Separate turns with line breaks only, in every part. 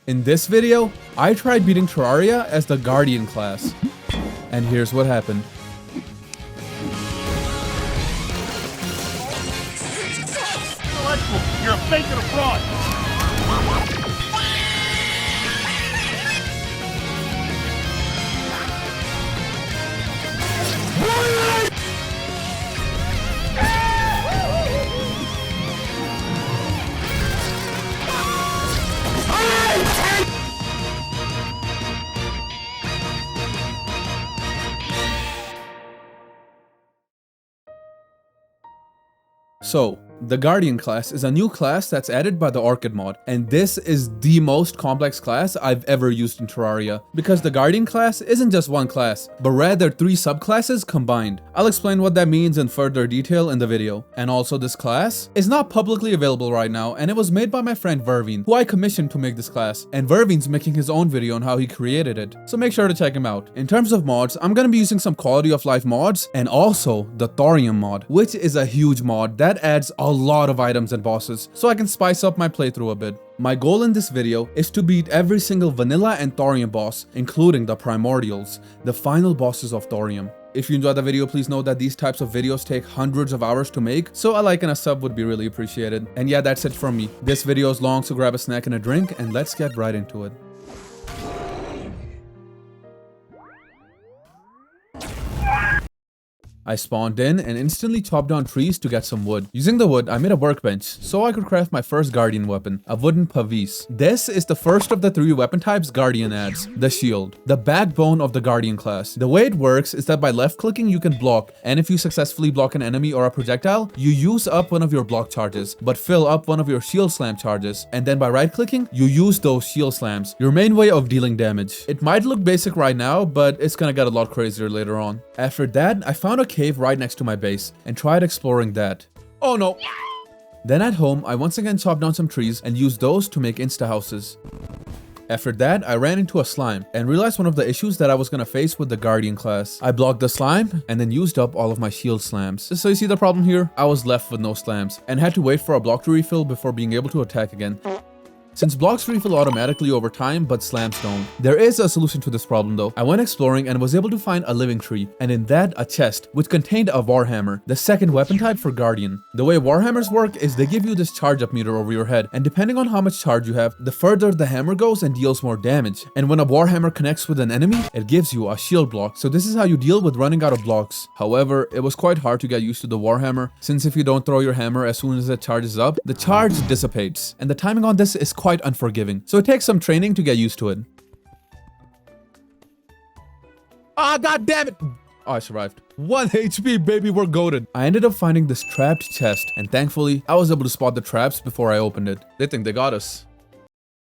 In this video, I tried beating Terraria as the Guardian class. And here's what happened.
You're a fake and a fraud!
So, the Guardian class is a new class that's added by the Orchid Mod, and this is the most complex class I've ever used in Terraria, because the Guardian class isn't just one class, but rather 3 subclasses combined. I'll explain what that means in further detail in the video. And also, this class is not publicly available right now, and it was made by my friend Vervine, who I commissioned to make this class, and Vervine's making his own video on how he created it, so make sure to check him out. In terms of mods, I'm gonna be using some quality of life mods, and also the Thorium mod, which is a huge mod that adds a lot of items and bosses, so I can spice up my playthrough a bit. My goal in this video is to beat every single vanilla and Thorium boss, including the primordials, the final bosses of Thorium. If you enjoyed the video, please know that these types of videos take hundreds of hours to make, so a like and a sub would be really appreciated. And yeah, that's it from me. This video is long, so grab a snack and a drink, and let's get right into it. I spawned in and instantly chopped down trees to get some wood. Using the wood, I made a workbench so I could craft my first Guardian weapon, a wooden pavis. This is the first of the 3 weapon types Guardian adds, the shield, the backbone of the Guardian class. The way it works is that by left clicking you can block, and if you successfully block an enemy or a projectile, you use up one of your block charges, but fill up one of your shield slam charges, and then by right clicking, you use those shield slams, your main way of dealing damage. It might look basic right now, but it's gonna get a lot crazier later on. After that, I found a cave right next to my base and tried exploring that. Oh no! Then at home, I once again chopped down some trees and used those to make insta houses. After that, I ran into a slime and realized one of the issues that I was gonna face with the Guardian class. I blocked the slime and then used up all of my shield slams. So you see the problem here? I was left with no slams and had to wait for a block to refill before being able to attack again. Since blocks refill automatically over time, but slams don't. There is a solution to this problem though. I went exploring and was able to find a living tree, and in that a chest, which contained a Warhammer, the second weapon type for Guardian. The way Warhammers work is they give you this charge up meter over your head, and depending on how much charge you have, the further the hammer goes and deals more damage. And when a Warhammer connects with an enemy, it gives you a shield block, so this is how you deal with running out of blocks. However, it was quite hard to get used to the Warhammer, since if you don't throw your hammer as soon as it charges up, the charge dissipates, and the timing on this is quite unforgiving, so it takes some training to get used to it. Ah, god damn it! Oh, I survived. 1 HP, baby, we're goated. I ended up finding this trapped chest, and thankfully, I was able to spot the traps before I opened it. They think they got us.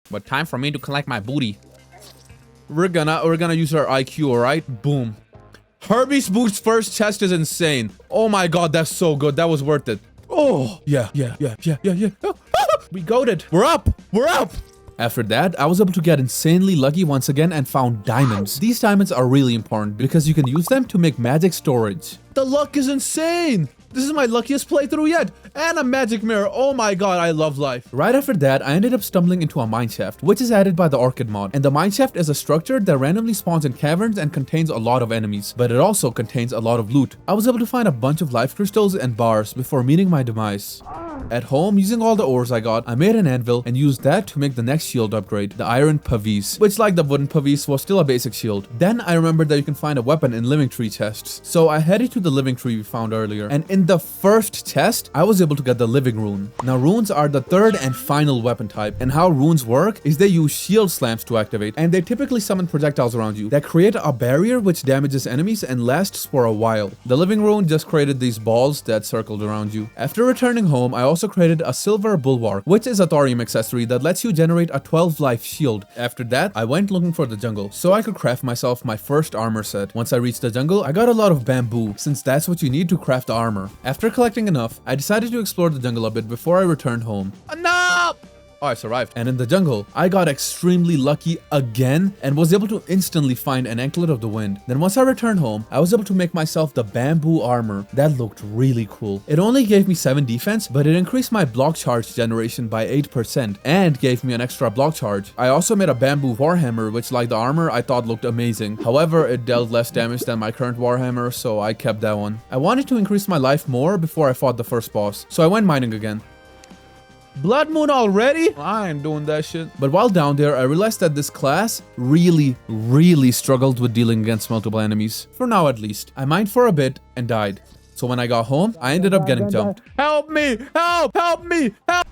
But time for me to collect my booty. We're gonna use our IQ, alright? Boom. Herbie's Boots first chest is insane. Oh my god, that's so good. That was worth it. Oh, yeah. Oh, we goated. We're up. We're up. After that, I was able to get insanely lucky once again and found diamonds. These diamonds are really important because you can use them to make magic storage. The luck is insane. This is my luckiest playthrough yet, and a magic mirror. Oh my god, I love life. Right after that, I ended up stumbling into a mineshaft, which is added by the Orchid Mod. And the mineshaft is a structure that randomly spawns in caverns and contains a lot of enemies, but it also contains a lot of loot. I was able to find a bunch of life crystals and bars before meeting my demise. At home, using all the ores I got, I made an anvil and used that to make the next shield upgrade, the iron pavis, which like the wooden pavis was still a basic shield. Then I remembered that you can find a weapon in living tree chests, so I headed to the living tree we found earlier, and in the first chest, I was able to get the living rune. Now runes are the 3rd and final weapon type, and how runes work is they use shield slams to activate, and they typically summon projectiles around you that create a barrier which damages enemies and lasts for a while. The living rune just created these balls that circled around you. After returning home, I also created a silver bulwark, which is a thorium accessory that lets you generate a 12 life shield. After that, I went looking for the jungle so I could craft myself my first armor set. Once I reached the jungle, I got a lot of bamboo, since that's what you need to craft armor. After collecting enough, I decided to explore the jungle a bit before I returned home. No! Oh, I survived. And in the jungle, I got extremely lucky again and was able to instantly find an anklet of the wind. Then once I returned home, I was able to make myself the bamboo armor. That looked really cool. It only gave me 7 defense, but it increased my block charge generation by 8% and gave me an extra block charge. I also made a bamboo warhammer, which like the armor, I thought looked amazing. However, it dealt less damage than my current warhammer, so I kept that one. I wanted to increase my life more before I fought the first boss, so I went mining again. Blood Moon already? I ain't doing that shit. But while down there, I realized that this class really struggled with dealing against multiple enemies. For now at least. I mined for a bit and died. So when I got home, I ended up getting jumped. Help me! Help! Help me! Help!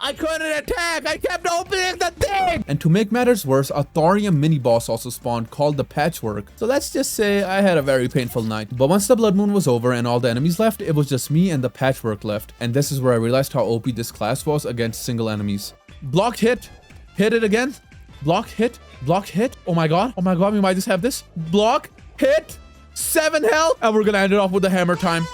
I couldn't attack! I kept opening the thing! And to make matters worse, a thorium mini-boss also spawned called the Patchwork. So let's just say I had a very painful night. But once the Blood Moon was over and all the enemies left, it was just me and the Patchwork left. And this is where I realized how OP this class was against single enemies. Blocked hit. Hit it again. Block hit. Block hit. Oh my god. Oh my god, we might just have this. Block hit. 7 health, and we're gonna end it off with the hammer time.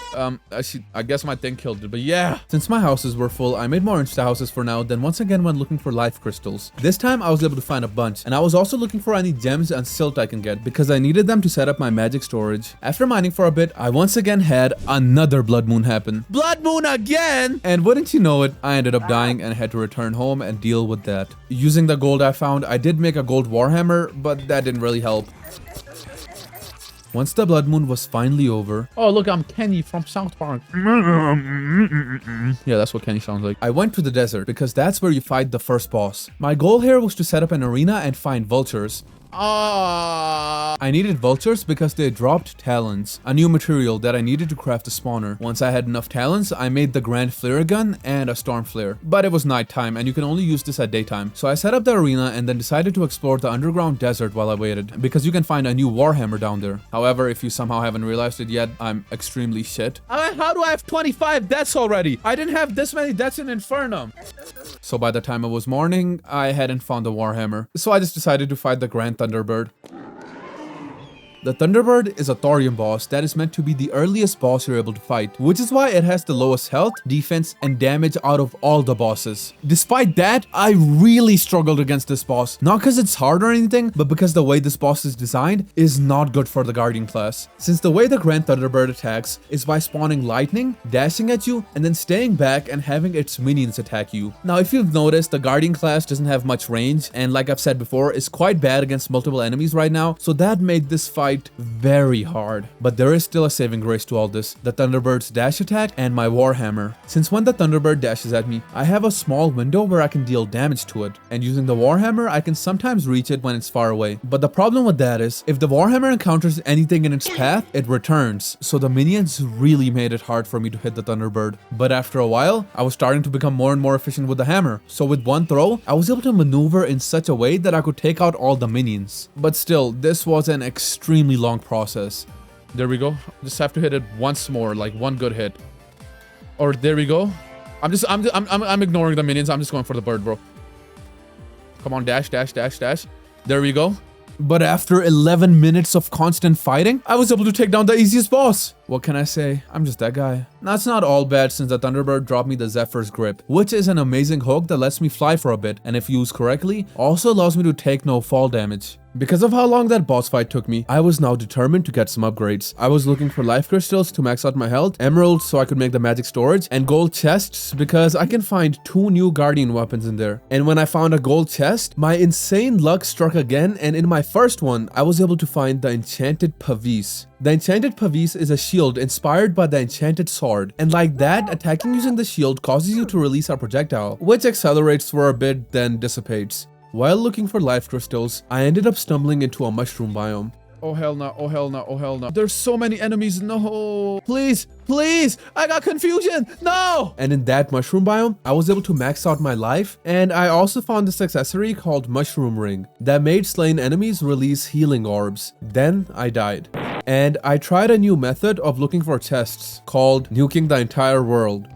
I guess my thing killed it, but yeah. Since my houses were full, I made more insta houses for now, then once again went looking for life crystals. This time I was able to find a bunch, and I was also looking for any gems and silt I can get because I needed them to set up my magic storage. After mining for a bit, I once again had another Blood Moon happen. Blood Moon again! And wouldn't you know it, I ended up dying and had to return home and deal with that. Using the gold I found, I did make a gold warhammer, but that didn't really help. Once the Blood Moon was finally over... Oh, look, I'm Kenny from South Park. Yeah, that's what Kenny sounds like. I went to the desert because that's where you fight the first boss. My goal here was to set up an arena and find vultures. I needed vultures because they dropped talons, a new material that I needed to craft a spawner. Once I had enough talons, I made the grand flare gun and a storm flare. But it was nighttime and you can only use this at daytime. So I set up the arena and then decided to explore the underground desert while I waited, because you can find a new warhammer down there. However, if you somehow haven't realized it yet, I'm extremely shit. How do I have 25 deaths already? I didn't have this many deaths in Infernum. So by the time it was morning, I hadn't found the warhammer. So I just decided to fight the Grand Thunderbird. The Thunderbird is a thorium boss that is meant to be the earliest boss you're able to fight, which is why it has the lowest health, defense, and damage out of all the bosses. Despite that, I really struggled against this boss, not because it's hard or anything, but because the way this boss is designed is not good for the Guardian class. Since the way the Grand Thunderbird attacks is by spawning lightning, dashing at you, and then staying back and having its minions attack you. Now, if you've noticed, the Guardian class doesn't have much range, and like I've said before, is quite bad against multiple enemies right now, so that made this fight very hard. But there is still a saving grace to all this: the Thunderbird's dash attack and my warhammer. Since when the Thunderbird dashes at me, I have a small window where I can deal damage to it, and using the warhammer I can sometimes reach it when it's far away. But the problem with that is, if the warhammer encounters anything in its path, it returns, so the minions really made it hard for me to hit the Thunderbird. But after a while, I was starting to become more and more efficient with the hammer, so with one throw, I was able to maneuver in such a way that I could take out all the minions. But still, this was an extremely long process. There we go. Just have to hit it once more, like one good hit. Or there we go. I'm ignoring the minions. I'm just going for the bird, bro. Come on, dash, dash, dash, dash. There we go. But after 11 minutes of constant fighting, I was able to take down the easiest boss. What can I say? I'm just that guy. That's not all bad, since the Thunderbird dropped me the Zephyr's Grip, which is an amazing hook that lets me fly for a bit, and if used correctly, also allows me to take no fall damage. Because of how long that boss fight took me, I was now determined to get some upgrades. I was looking for life crystals to max out my health, emeralds so I could make the magic storage, and gold chests because I can find 2 new guardian weapons in there. And when I found a gold chest, my insane luck struck again, and in my first one, I was able to find the enchanted Pavis. The enchanted Pavis is a shield inspired by the enchanted sword, and like that, attacking using the shield causes you to release a projectile, which accelerates for a bit then dissipates. While looking for life crystals, I ended up stumbling into a mushroom biome. Oh hell no, oh hell no, oh hell no. There's so many enemies, no. Please, please, I got confusion, no! And in that mushroom biome, I was able to max out my life, and I also found this accessory called Mushroom Ring that made slain enemies release healing orbs. Then I died. And I tried a new method of looking for chests called nuking the entire world.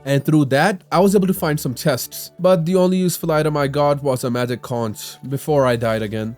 And through that, I was able to find some chests, but the only useful item I got was a magic conch before I died again.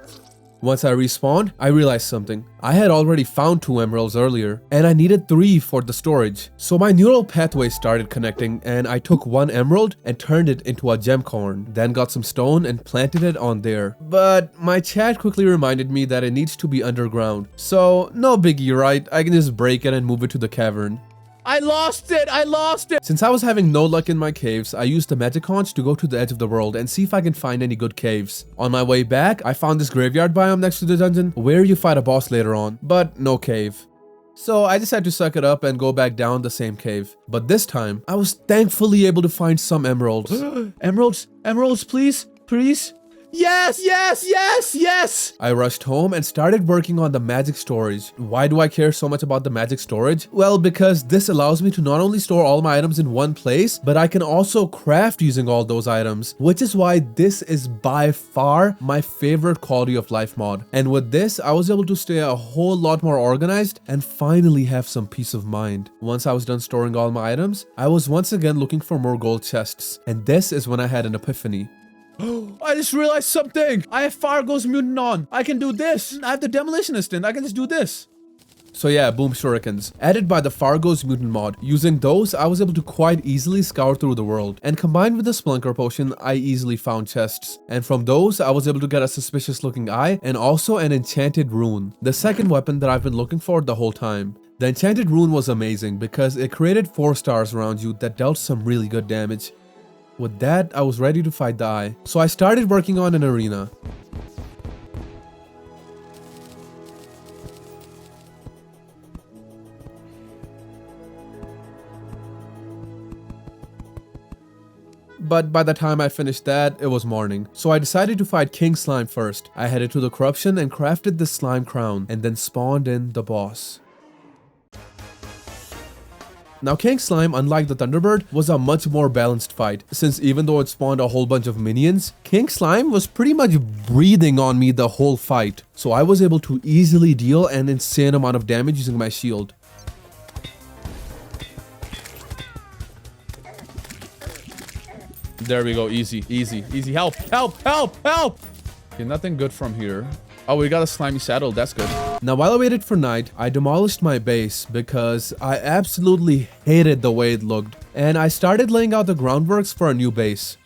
Once I respawned, I realized something. I had already found 2 emeralds earlier, and I needed 3 for the storage. So my neural pathway started connecting, and I took 1 emerald and turned it into a gem corn, then got some stone and planted it on there. But my chat quickly reminded me that it needs to be underground. So no biggie, right? I can just break it and move it to the cavern. I lost it! I lost it! Since I was having no luck in my caves, I used the magic conch to go to the edge of the world and see if I can find any good caves. On my way back, I found this graveyard biome next to the dungeon where you fight a boss later on, but no cave. So I decided to suck it up and go back down the same cave. But this time, I was thankfully able to find some emeralds. Emeralds? Emeralds, please? Please? Yes, yes, yes, yes! I rushed home and started working on the magic storage. Why do I care so much about the magic storage? Well, because this allows me to not only store all my items in one place, but I can also craft using all those items, which is why this is by far my favorite quality of life mod. And with this, I was able to stay a whole lot more organized and finally have some peace of mind. Once I was done storing all my items, I was once again looking for more gold chests, and this is when I had an epiphany. I just realized something! I have Fargo's mutant on! I can do this! I have the demolition instant, I can just do this! So yeah, boom shurikens. Added by the Fargo's mutant mod. Using those, I was able to quite easily scour through the world. And combined with the Splunker potion, I easily found chests. And from those, I was able to get a suspicious looking eye and also an enchanted rune. The second weapon that I've been looking for the whole time. The enchanted rune was amazing because it created 4 stars around you that dealt some really good damage. With that, I was ready to fight the eye. So I started working on an arena. But by the time I finished that, it was morning. So I decided to fight King Slime first. I headed to the corruption and crafted the slime crown and then spawned in the boss. Now King Slime, unlike the Thunderbird, was a much more balanced fight, since even though it spawned a whole bunch of minions, King Slime was pretty much breathing on me the whole fight, so I was able to easily deal an insane amount of damage using my shield. There we go, easy, easy, easy, help, help, help, help! Okay, nothing good from here. Oh, we got a slimy saddle, that's good. Now while I waited for night, I demolished my base because I absolutely hated the way it looked. And I started laying out the groundworks for a new base.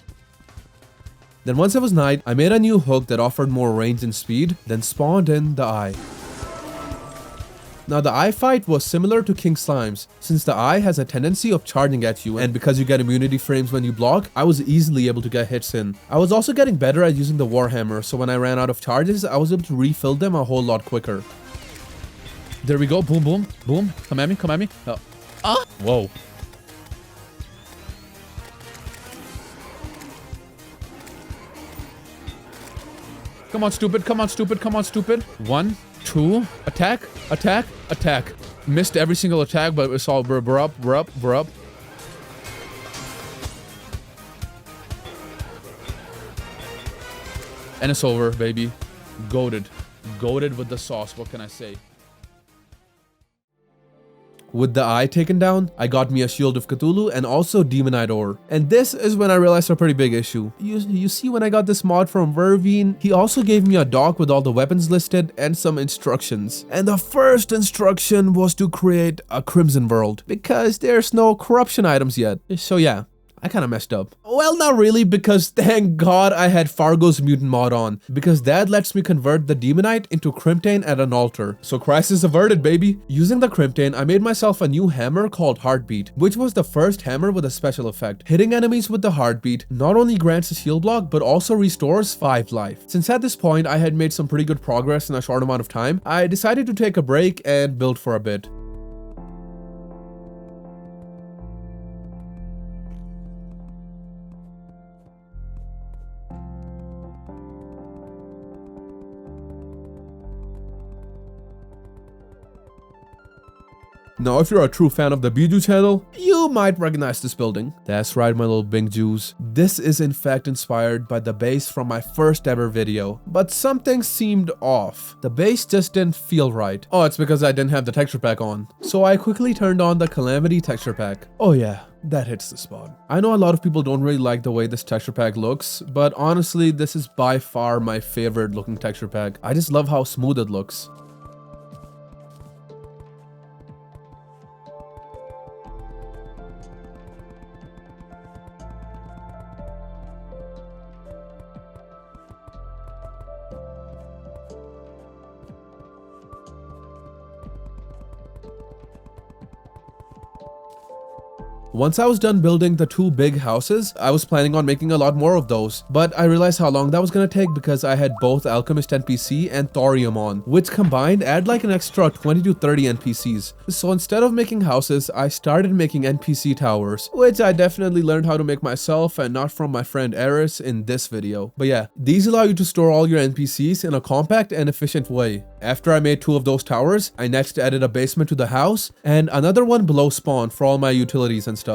Then once it was night, I made a new hook that offered more range and speed, then spawned in the eye. Now the eye fight was similar to King Slime's, since the eye has a tendency of charging at you, and because you get immunity frames when you block, I was easily able to get hits in. I was also getting better at using the Warhammer, so when I ran out of charges, I was able to refill them a whole lot quicker. There we go, boom, boom, boom, come at me, come at me. Whoa. Come on, stupid, come on, stupid, come on, stupid. 1, 2, attack, attack, attack. Missed every single attack, but it's all, we're up, we're up, we're up. And it's over, baby. Goated. Goated with the sauce, what can I say? With the eye taken down, I got me a Shield of Cthulhu and also Demonite Ore. And this is when I realized a pretty big issue. You see, when I got this mod from Vervine, he also gave me a doc with all the weapons listed and some instructions. And the first instruction was to create a Crimson World, because there's no corruption items yet. So yeah, I kinda messed up. Well, not really, because thank God I had Fargo's mutant mod on, because that lets me convert the Demonite into Crimtane at an altar. So crisis averted, baby. Using the Crimtane, I made myself a new hammer called Heartbeat, which was the first hammer with a special effect. Hitting enemies with the Heartbeat not only grants a shield block, but also restores 5 life. Since at this point I had made some pretty good progress in a short amount of time, I decided to take a break and build for a bit. Now, if you're a true fan of the Bijou channel, you might recognize this building. That's right, my little Bijous. This is in fact inspired by the base from my first ever video, but something seemed off. The base just didn't feel right. Oh, it's because I didn't have the texture pack on. So I quickly turned on the Calamity texture pack. Oh yeah, that hits the spot. I know a lot of people don't really like the way this texture pack looks, but honestly, this is by far my favorite looking texture pack. I just love how smooth it looks. Once I was done building the 2 big houses, I was planning on making a lot more of those, but I realized how long that was gonna take because I had both Alchemist NPC and Thorium on, which combined add like an extra 20 to 30 NPCs. So instead of making houses, I started making NPC towers, which I definitely learned how to make myself and not from my friend Eris in this video. But yeah, these allow you to store all your NPCs in a compact and efficient way. After I made 2 of those towers, I next added a basement to the house and another one below spawn for all my utilities and stuff.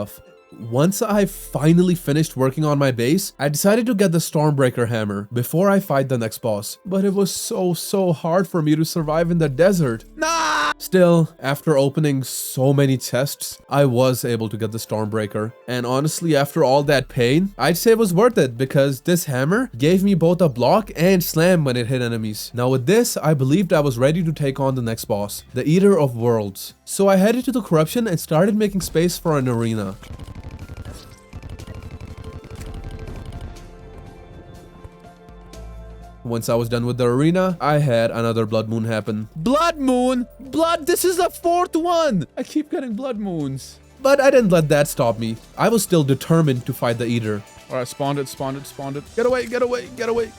Once I finally finished working on my base, I decided to get the Stormbreaker hammer before I fight the next boss. But it was so hard for me to survive in the desert. Nah! Still, after opening so many chests, I was able to get the Stormbreaker. And honestly, after all that pain, I'd say it was worth it because this hammer gave me both a block and slam when it hit enemies. Now with this, I believed I was ready to take on the next boss, the Eater of Worlds. So I headed to the corruption and started making space for an arena. Once I was done with the arena, I had another blood moon happen. Blood moon? Blood? This is the 4th one! I keep getting blood moons. But I didn't let that stop me. I was still determined to fight the Eater. Alright, spawned it. Get away, get away, get away.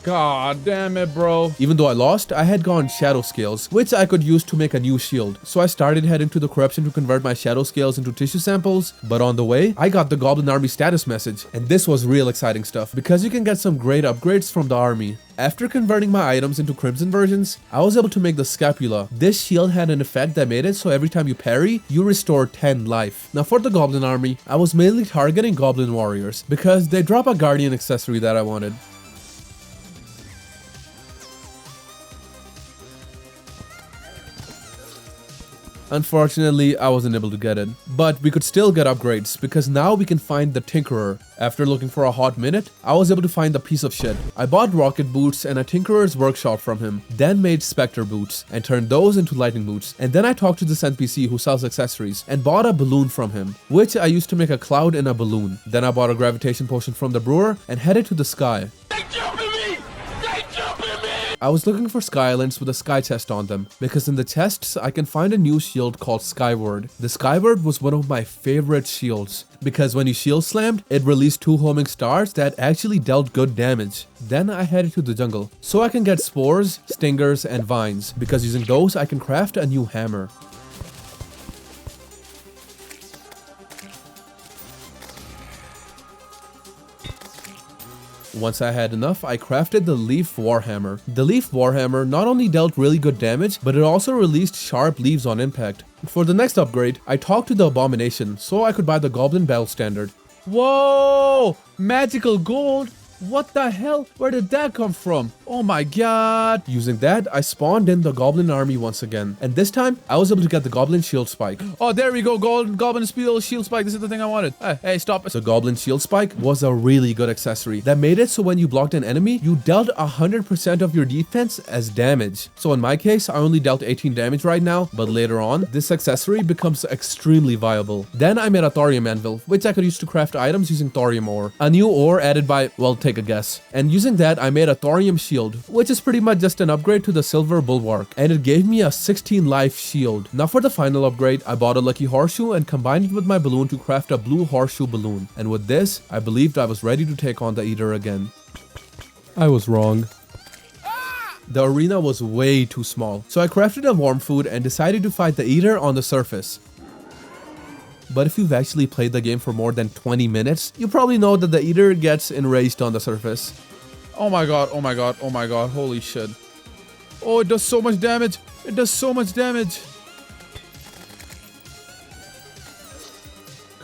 God damn it, bro. Even though I lost, I had gone shadow scales, which I could use to make a new shield. So I started heading to the corruption to convert my shadow scales into tissue samples. But on the way, I got the Goblin Army status message. And this was real exciting stuff because you can get some great upgrades from the army. After converting my items into crimson versions, I was able to make the scapula. This shield had an effect that made it so every time you parry, you restore 10 life. Now for the Goblin Army, I was mainly targeting Goblin Warriors because they drop a Guardian accessory that I wanted. Unfortunately, I wasn't able to get it, but we could still get upgrades because now we can find the Tinkerer. After looking for a hot minute, I was able to find the piece of shit. I bought rocket boots and a Tinkerer's workshop from him, then made Spectre boots and turned those into lightning boots. And then I talked to this NPC who sells accessories and bought a balloon from him, which I used to make a cloud in a balloon. Then I bought a gravitation potion from the brewer and headed to the sky. I was looking for sky islands with a sky chest on them, because in the chests I can find a new shield called Skyward. The Skyward was one of my favorite shields, because when you shield slammed, it released 2 homing stars that actually dealt good damage. Then I headed to the jungle, so I can get spores, stingers, and vines, because using those I can craft a new hammer. Once I had enough, I crafted the Leaf Warhammer. The Leaf Warhammer not only dealt really good damage, but it also released sharp leaves on impact. For the next upgrade, I talked to the Abomination so I could buy the Goblin Battle Standard. Whoa! Magical gold? What the hell? Where did that come from? Oh my god. Using that, I spawned in the Goblin Army once again. And this time, I was able to get the Goblin Shield Spike. Oh, there we go. Goblin Shield Spike. This is the thing I wanted. Hey, stop it. The Goblin Shield Spike was a really good accessory that made it so when you blocked an enemy, you dealt 100% of your defense as damage. So in my case, I only dealt 18 damage right now, but later on, this accessory becomes extremely viable. Then I made a Thorium Anvil, which I could use to craft items using Thorium ore. A new ore added by, well, take a guess. And using that, I made a Thorium Shield, which is pretty much just an upgrade to the Silver Bulwark, and it gave me a 16 life shield. Now for the final upgrade, I bought a Lucky Horseshoe and combined it with my balloon to craft a Blue Horseshoe Balloon. And with this, I believed I was ready to take on the Eater again. I was wrong. The arena was way too small, so I crafted a warm food and decided to fight the Eater on the surface. but if you've actually played the game for more than 20 minutes, you probably know that the Eater gets enraged on the surface. Oh my god, oh my god, oh my god, holy shit. Oh, it does so much damage. It does so much damage.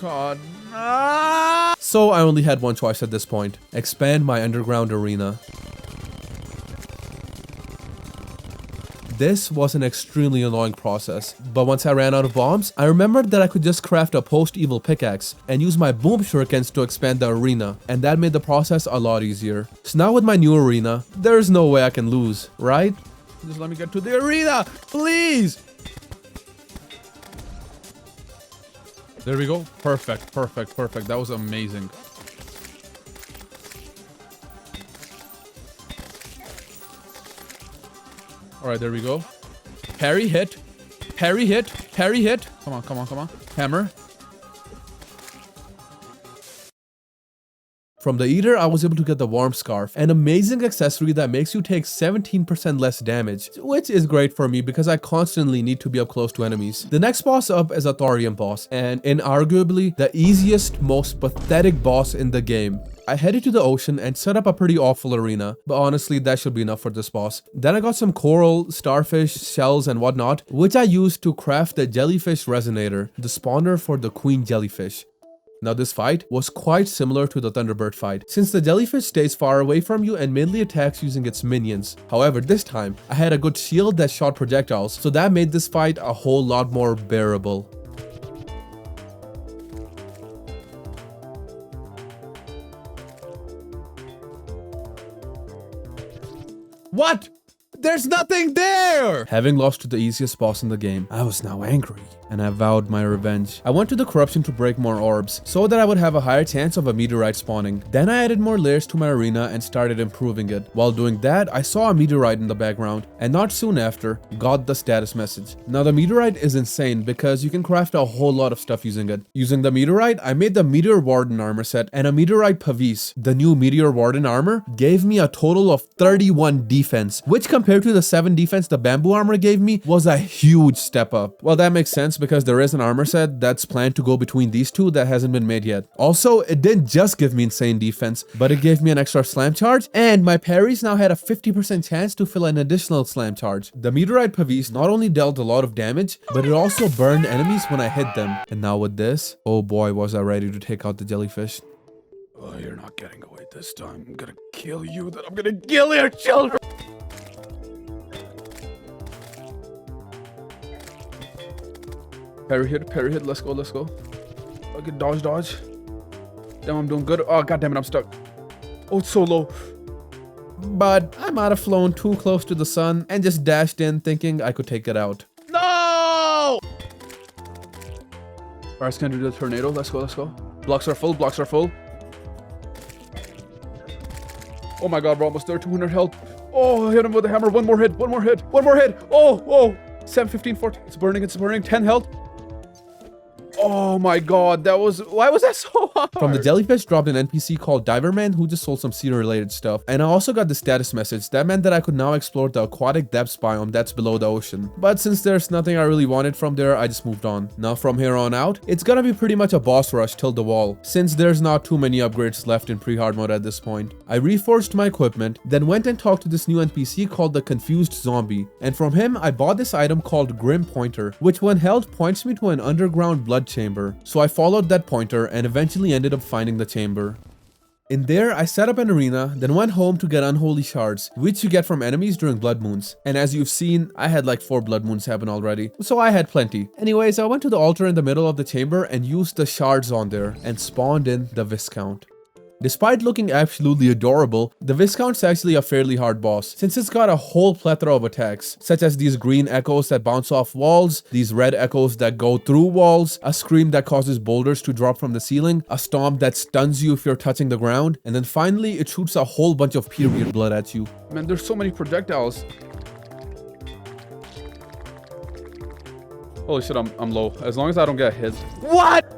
God. Ah! So I only had one choice at this point. Expand my underground arena. This was an extremely annoying process, but once I ran out of bombs, I remembered that I could just craft a post-evil pickaxe and use my boom shurikens to expand the arena, and that made the process a lot easier. So now with my new arena, there's no way I can lose, right? Just let me get to the arena, please! There we go. Perfect, perfect, perfect. That was amazing. All right, there we go. Parry hit. Parry hit. Parry hit. Come on, come on, come on. Hammer. From the Eater, I was able to get the Warm Scarf, an amazing accessory that makes you take 17% less damage, which is great for me because I constantly need to be up close to enemies. The next boss up is a Thorium boss, and inarguably the easiest, most pathetic boss in the game. I headed to the ocean and set up a pretty awful arena, but honestly that should be enough for this boss. Then I got some coral, starfish, shells and whatnot, which I used to craft the jellyfish resonator, the spawner for the queen jellyfish. Now this fight was quite similar to the Thunderbird fight, since the jellyfish stays far away from you and mainly attacks using its minions. However, this time, I had a good shield that shot projectiles, so that made this fight a whole lot more bearable. What? There's nothing there! Having lost to the easiest boss in the game, I was now angry, and I vowed my revenge. I went to the corruption to break more orbs, so that I would have a higher chance of a meteorite spawning. Then I added more layers to my arena and started improving it. While doing that, I saw a meteorite in the background, and not soon after, got the status message. Now the meteorite is insane because you can craft a whole lot of stuff using it. Using the meteorite, I made the Meteor Warden armor set and a meteorite Pavis. The new Meteor Warden armor gave me a total of 31 defense, which compared to the 7 defense the bamboo armor gave me was a huge step up. Well, that makes sense because there is an armor set that's planned to go between these two that hasn't been made yet. Also, it didn't just give me insane defense, but it gave me an extra slam charge, and my parries now had a 50% chance to fill an additional slam charge. The meteorite Pavis not only dealt a lot of damage, but it also burned enemies when I hit them. And now with this, oh boy was I ready to take out the jellyfish. Oh, you're not getting away this time. I'm gonna kill you, then I'm gonna kill your children! Parry hit, let's go, let's go. Okay, dodge, dodge. Damn, I'm doing good. Oh, god damn it, I'm stuck. Oh, it's so low. But I might have flown too close to the sun and just dashed in thinking I could take it out. No! Alright, it's gonna do the tornado. Let's go, let's go. Blocks are full, blocks are full. Oh my god, we're almost there. 200 health. Oh, I hit him with a hammer. One more hit, one more hit, one more hit. Oh, 7, 15, 14. It's burning, 10 health. Oh my god, why was that so hard? From the jellyfish dropped an NPC called Diverman who just sold some sea related stuff. And I also got the status message that meant that I could now explore the aquatic depths biome that's below the ocean. But since there's nothing I really wanted from there, I just moved on. Now from here on out, it's gonna be pretty much a boss rush till the wall, since there's not too many upgrades left in pre-hard mode at this point. I reforged my equipment, then went and talked to this new NPC called the Confused Zombie. And from him, I bought this item called Grim Pointer, which when held points me to an underground blood chamber. So I followed that pointer and eventually ended up finding the chamber. In there, I set up an arena, then went home to get unholy shards, which you get from enemies during blood moons. And as you've seen, I had like 4 blood moons happen already, so I had plenty. Anyways, I went to the altar in the middle of the chamber and used the shards on there and spawned in the Viscount. Despite looking absolutely adorable, the Viscount's actually a fairly hard boss, since it's got a whole plethora of attacks, such as these green echoes that bounce off walls, these red echoes that go through walls, a scream that causes boulders to drop from the ceiling, a stomp that stuns you if you're touching the ground, and then finally it shoots a whole bunch of period blood at you. Man, there's so many projectiles. Holy shit, I'm low. As long as I don't get hit. What?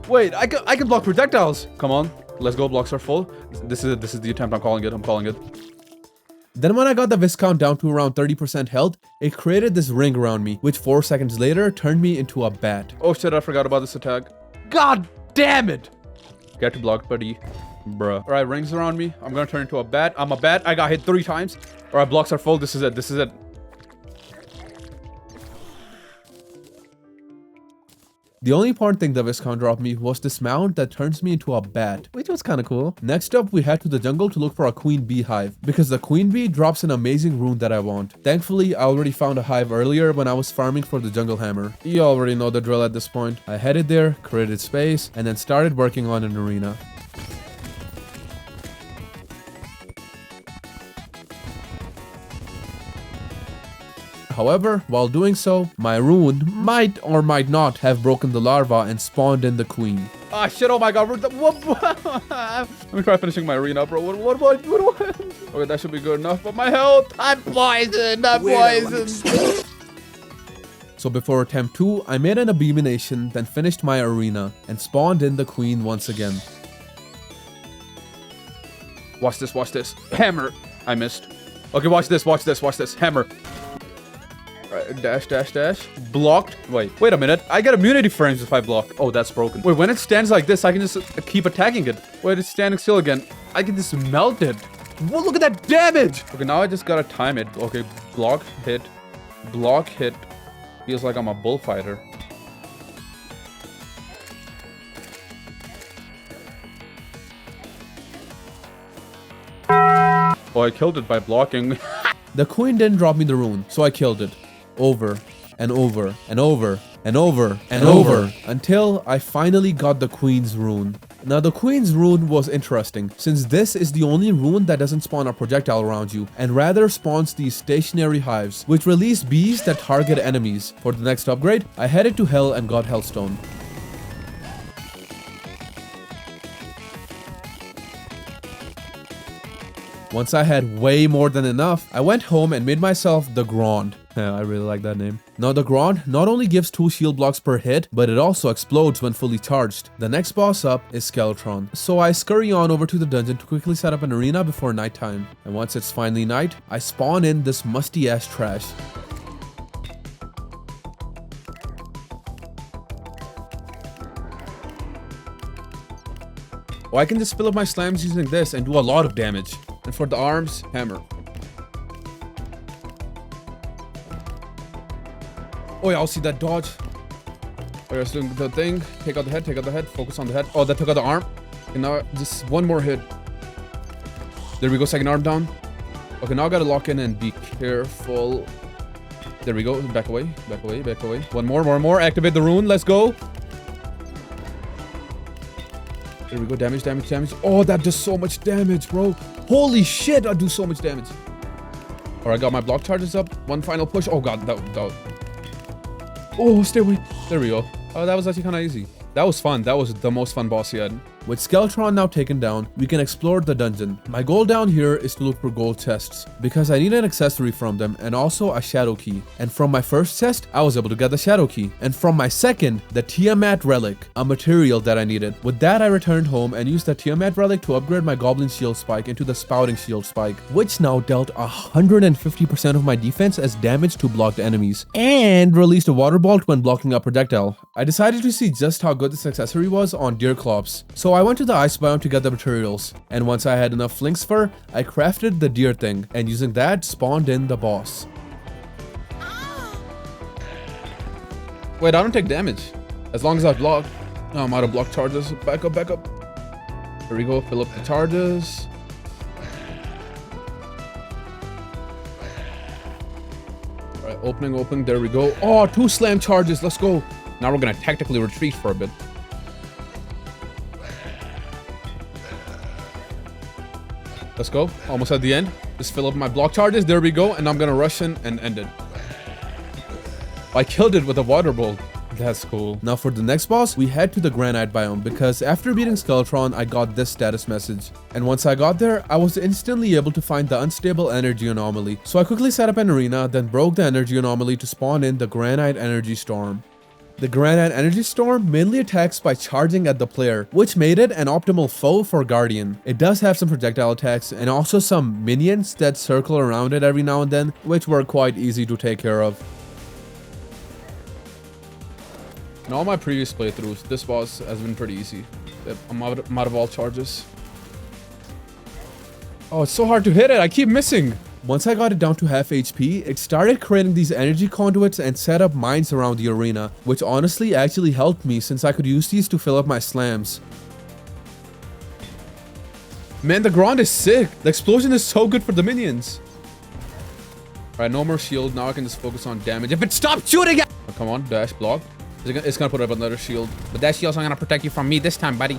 Wait, I can block projectiles. Come on, let's go. Blocks are full. This is the attempt. I'm calling it. Then when I got the Viscount down to around 30% health, it created this ring around me, which 4 seconds later turned me into a bat. Oh shit, I forgot about this attack. God damn it! Get to block, buddy. Bruh. Alright, rings around me. I'm gonna turn into a bat. I'm a bat. I got hit 3 times. Alright, blocks are full. This is it. This is it. The only important thing the Viscount dropped me was this mount that turns me into a bat, which was kind of cool. Next up, we head to the jungle to look for a queen bee hive, because the queen bee drops an amazing rune that I want. Thankfully, I already found a hive earlier when I was farming for the jungle hammer. You already know the drill at this point. I headed there, created space, and then started working on an arena. However, while doing so, my rune might or might not have broken the larva and spawned in the queen. Ah shit, oh my god, let me try finishing my arena, bro. What? Okay, that should be good enough, but my health, I'm poisoned. So before attempt 2, I made an abomination, then finished my arena, and spawned in the queen once again. Watch this. Hammer. I missed. Okay, watch this. Hammer. Right, dash. Blocked. Wait a minute. I get immunity frames if I block. Oh, that's broken. Wait, when it stands like this, I can just keep attacking it. Wait, it's standing still again. I can just melt it. Whoa, look at that damage. Okay, now I just gotta time it. Okay, block, hit. Feels like I'm a bullfighter. Oh, I killed it by blocking. The queen didn't drop me the rune, so I killed it. Over and over until I finally got the queen's rune. Now the queen's rune was interesting, since this is the only rune that doesn't spawn a projectile around you, and rather spawns these stationary hives, which release bees that target enemies. For the next upgrade, I headed to hell and got hellstone. Once I had way more than enough, I went home and made myself the Grand. Yeah, I really like that name. Now the Grand not only gives 2 shield blocks per hit, but it also explodes when fully charged. The next boss up is Skeletron. So I scurry on over to the dungeon to quickly set up an arena before nighttime. And once it's finally night, I spawn in this musty ass trash. Oh, I can just fill up my slams using this and do a lot of damage. And for the arms, hammer. Oh yeah, I'll see that dodge. Oh yeah, so doing the thing. Take out the head, focus on the head. Oh, that took out the arm. And now just one more hit. There we go, second arm down. Okay, now I gotta lock in and be careful. There we go, back away. One more, activate the rune, let's go. There we go, damage. Oh, that does so much damage, bro. Holy shit, I do so much damage. Alright, got my block charges up. One final push. Oh god, that. Oh, stay away. There we go. Oh, that was actually kind of easy. That was fun. That was the most fun boss yet. With Skeletron now taken down, we can explore the dungeon. My goal down here is to look for gold chests, because I need an accessory from them and also a shadow key. And from my first chest, I was able to get the shadow key. And from my second, the Tiamat relic, a material that I needed. With that, I returned home and used the Tiamat relic to upgrade my goblin shield spike into the spouting shield spike, which now dealt 150% of my defense as damage to blocked enemies, and released a water bolt when blocking a projectile. I decided to see just how good this accessory was on deer clops, so I went to the ice biome to get the materials, and once I had enough lynx fur, I crafted the deer thing, and using that spawned in the boss. Wait, I don't take damage as long as I block. No, I'm out of block charges. Back up. There we go, fill up the charges. Alright, opening, there we go. Oh, 2 slam charges, let's go. Now we're gonna tactically retreat for a bit. Let's go. Almost at the end. Just fill up my block charges. There we go. And I'm gonna rush in and end it. I killed it with a water bolt. That's cool. Now for the next boss, we head to the granite biome, because after beating Skeletron, I got this status message. And once I got there, I was instantly able to find the unstable energy anomaly. So I quickly set up an arena, then broke the energy anomaly to spawn in the granite energy storm. The Granite Energy Storm mainly attacks by charging at the player, which made it an optimal foe for Guardian. It does have some projectile attacks and also some minions that circle around it every now and then, which were quite easy to take care of. In all my previous playthroughs, this boss has been pretty easy. I'm out of all charges. Oh, it's so hard to hit it. I keep missing. Once I got it down to half HP, it started creating these energy conduits and set up mines around the arena, which honestly actually helped me since I could use these to fill up my slams. Man, the ground is sick. The explosion is so good for the minions. Alright, no more shield. Now I can just focus on damage. If it stops shooting! Oh, come on, dash, block. It's gonna put up another shield. But that shield's not gonna protect you from me this time, buddy.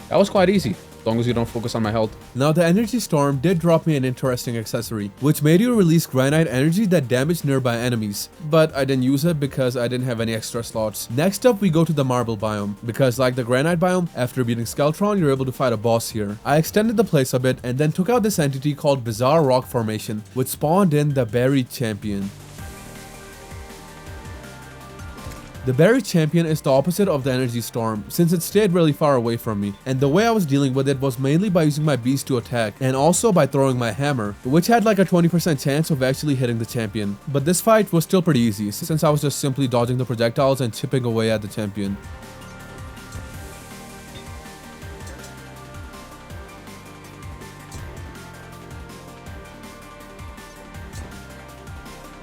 That was quite easy. As long as you don't focus on my health. Now, the Energy Storm did drop me an interesting accessory, which made you release Granite Energy that damaged nearby enemies. But I didn't use it because I didn't have any extra slots. Next up, we go to the Marble biome, because like the Granite biome, after beating Skeletron, you're able to fight a boss here. I extended the place a bit and then took out this entity called Bizarre Rock Formation, which spawned in the Buried Champion. The Buried Champion is the opposite of the Energy Storm, since it stayed really far away from me, and the way I was dealing with it was mainly by using my beast to attack, and also by throwing my hammer, which had like a 20% chance of actually hitting the champion. But this fight was still pretty easy, since I was just simply dodging the projectiles and chipping away at the champion.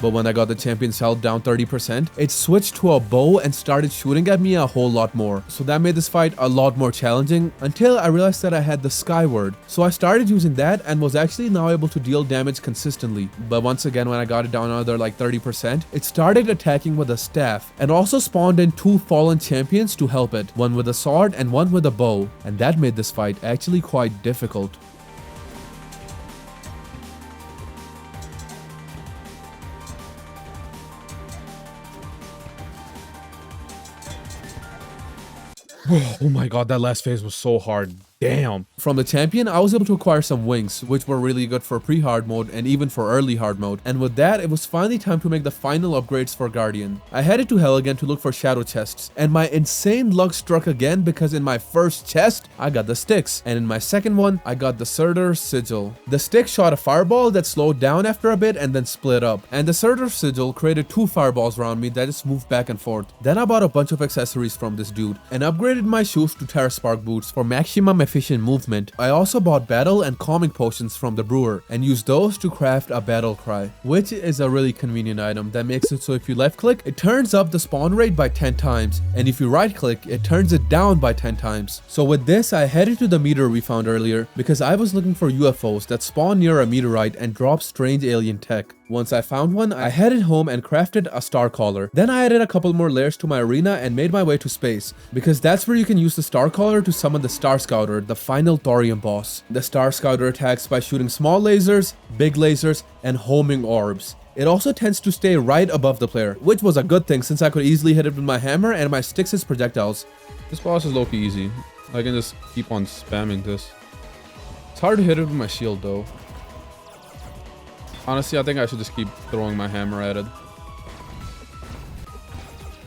But when I got the champion's health down 30%, it switched to a bow and started shooting at me a whole lot more. So that made this fight a lot more challenging until I realized that I had the Skyward. So I started using that and was actually now able to deal damage consistently. But once again, when I got it down another like 30%, it started attacking with a staff and also spawned in two fallen champions to help it. One with a sword and one with a bow. And that made this fight actually quite difficult. Oh my god, that last phase was so hard. Damn. From the champion, I was able to acquire some wings, which were really good for pre-hard mode and even for early hard mode. And with that, it was finally time to make the final upgrades for Guardian. I headed to Hell again to look for shadow chests, and my insane luck struck again because in my first chest, I got the sticks, and in my second one, I got the Surtur Sigil. The stick shot a fireball that slowed down after a bit and then split up, and the Surtur Sigil created two fireballs around me that just moved back and forth. Then I bought a bunch of accessories from this dude, and upgraded my shoes to Terra Spark boots for maximum efficient movement. I also bought battle and calming potions from the brewer and used those to craft a battle cry, which is a really convenient item that makes it so if you left click, it turns up the spawn rate by 10 times, and if you right click, it turns it down by 10 times. So with this, I headed to the meteor we found earlier because I was looking for UFOs that spawn near a meteorite and drop strange alien tech. Once I found one, I headed home and crafted a star collar. Then I added a couple more layers to my arena and made my way to space, because that's where you can use the star collar to summon the Star Scouter, the final Thorium boss. The Star Scouter attacks by shooting small lasers, big lasers, and homing orbs. It also tends to stay right above the player, which was a good thing since I could easily hit it with my hammer and my sticks as projectiles. This boss is low-key easy. I can just keep on spamming this. It's hard to hit it with my shield though. Honestly, I think I should just keep throwing my hammer at it.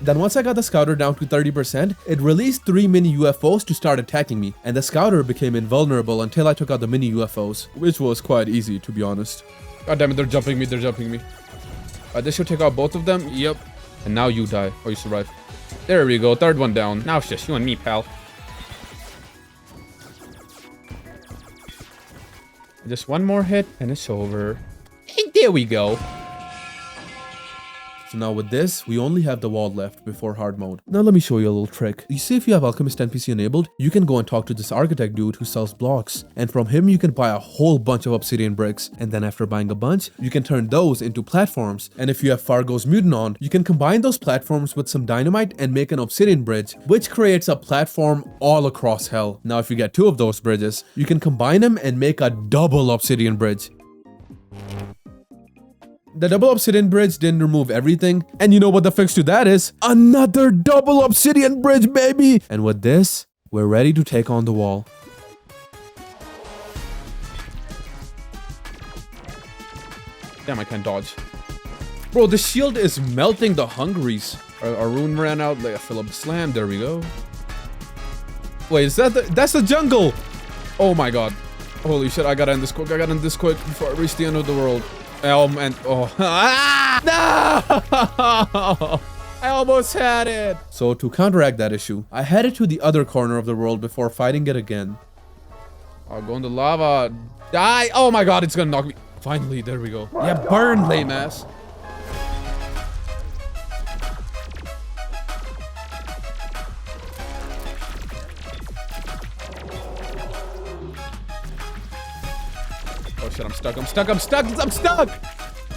Then once I got the Scouter down to 30%, it released 3 mini UFOs to start attacking me, and the Scouter became invulnerable until I took out the mini UFOs, which was quite easy to be honest. God damn it, they're jumping me, this should take out both of them, yep. And now you die, or you survive. There we go, third one down. Now it's just you and me, pal. Just one more hit, and it's over. And there we go. So now with this, we only have the wall left before hard mode. Now let me show you a little trick. You see, if you have Alchemist NPC enabled, you can go and talk to this architect dude who sells blocks. And from him, you can buy a whole bunch of obsidian bricks. And then after buying a bunch, you can turn those into platforms. And if you have Fargo's Mutant on, you can combine those platforms with some dynamite and make an obsidian bridge, which creates a platform all across hell. Now if you get 2 of those bridges, you can combine them and make a double obsidian bridge. The double obsidian bridge didn't remove everything, and you know what the fix to that is? Another double obsidian bridge, baby! And with this, we're ready to take on the wall. Damn, I can't dodge. Bro, the shield is melting the Hungaries. Our rune ran out. Like, fill up the slam. There we go. Wait, is that that's the jungle? Oh my god. Holy shit, I gotta end this quick. I gotta end this quick before I reach the end of the world. And oh. Ah! No! I almost had it. So to counteract that issue, I headed to the other corner of the world before fighting it again. I'll go in the lava. Die! Oh my god, it's gonna knock me. Finally, there we go. Yeah, burn, lame ass. Oh shit, I'm stuck, I'm stuck, I'm stuck, I'm stuck!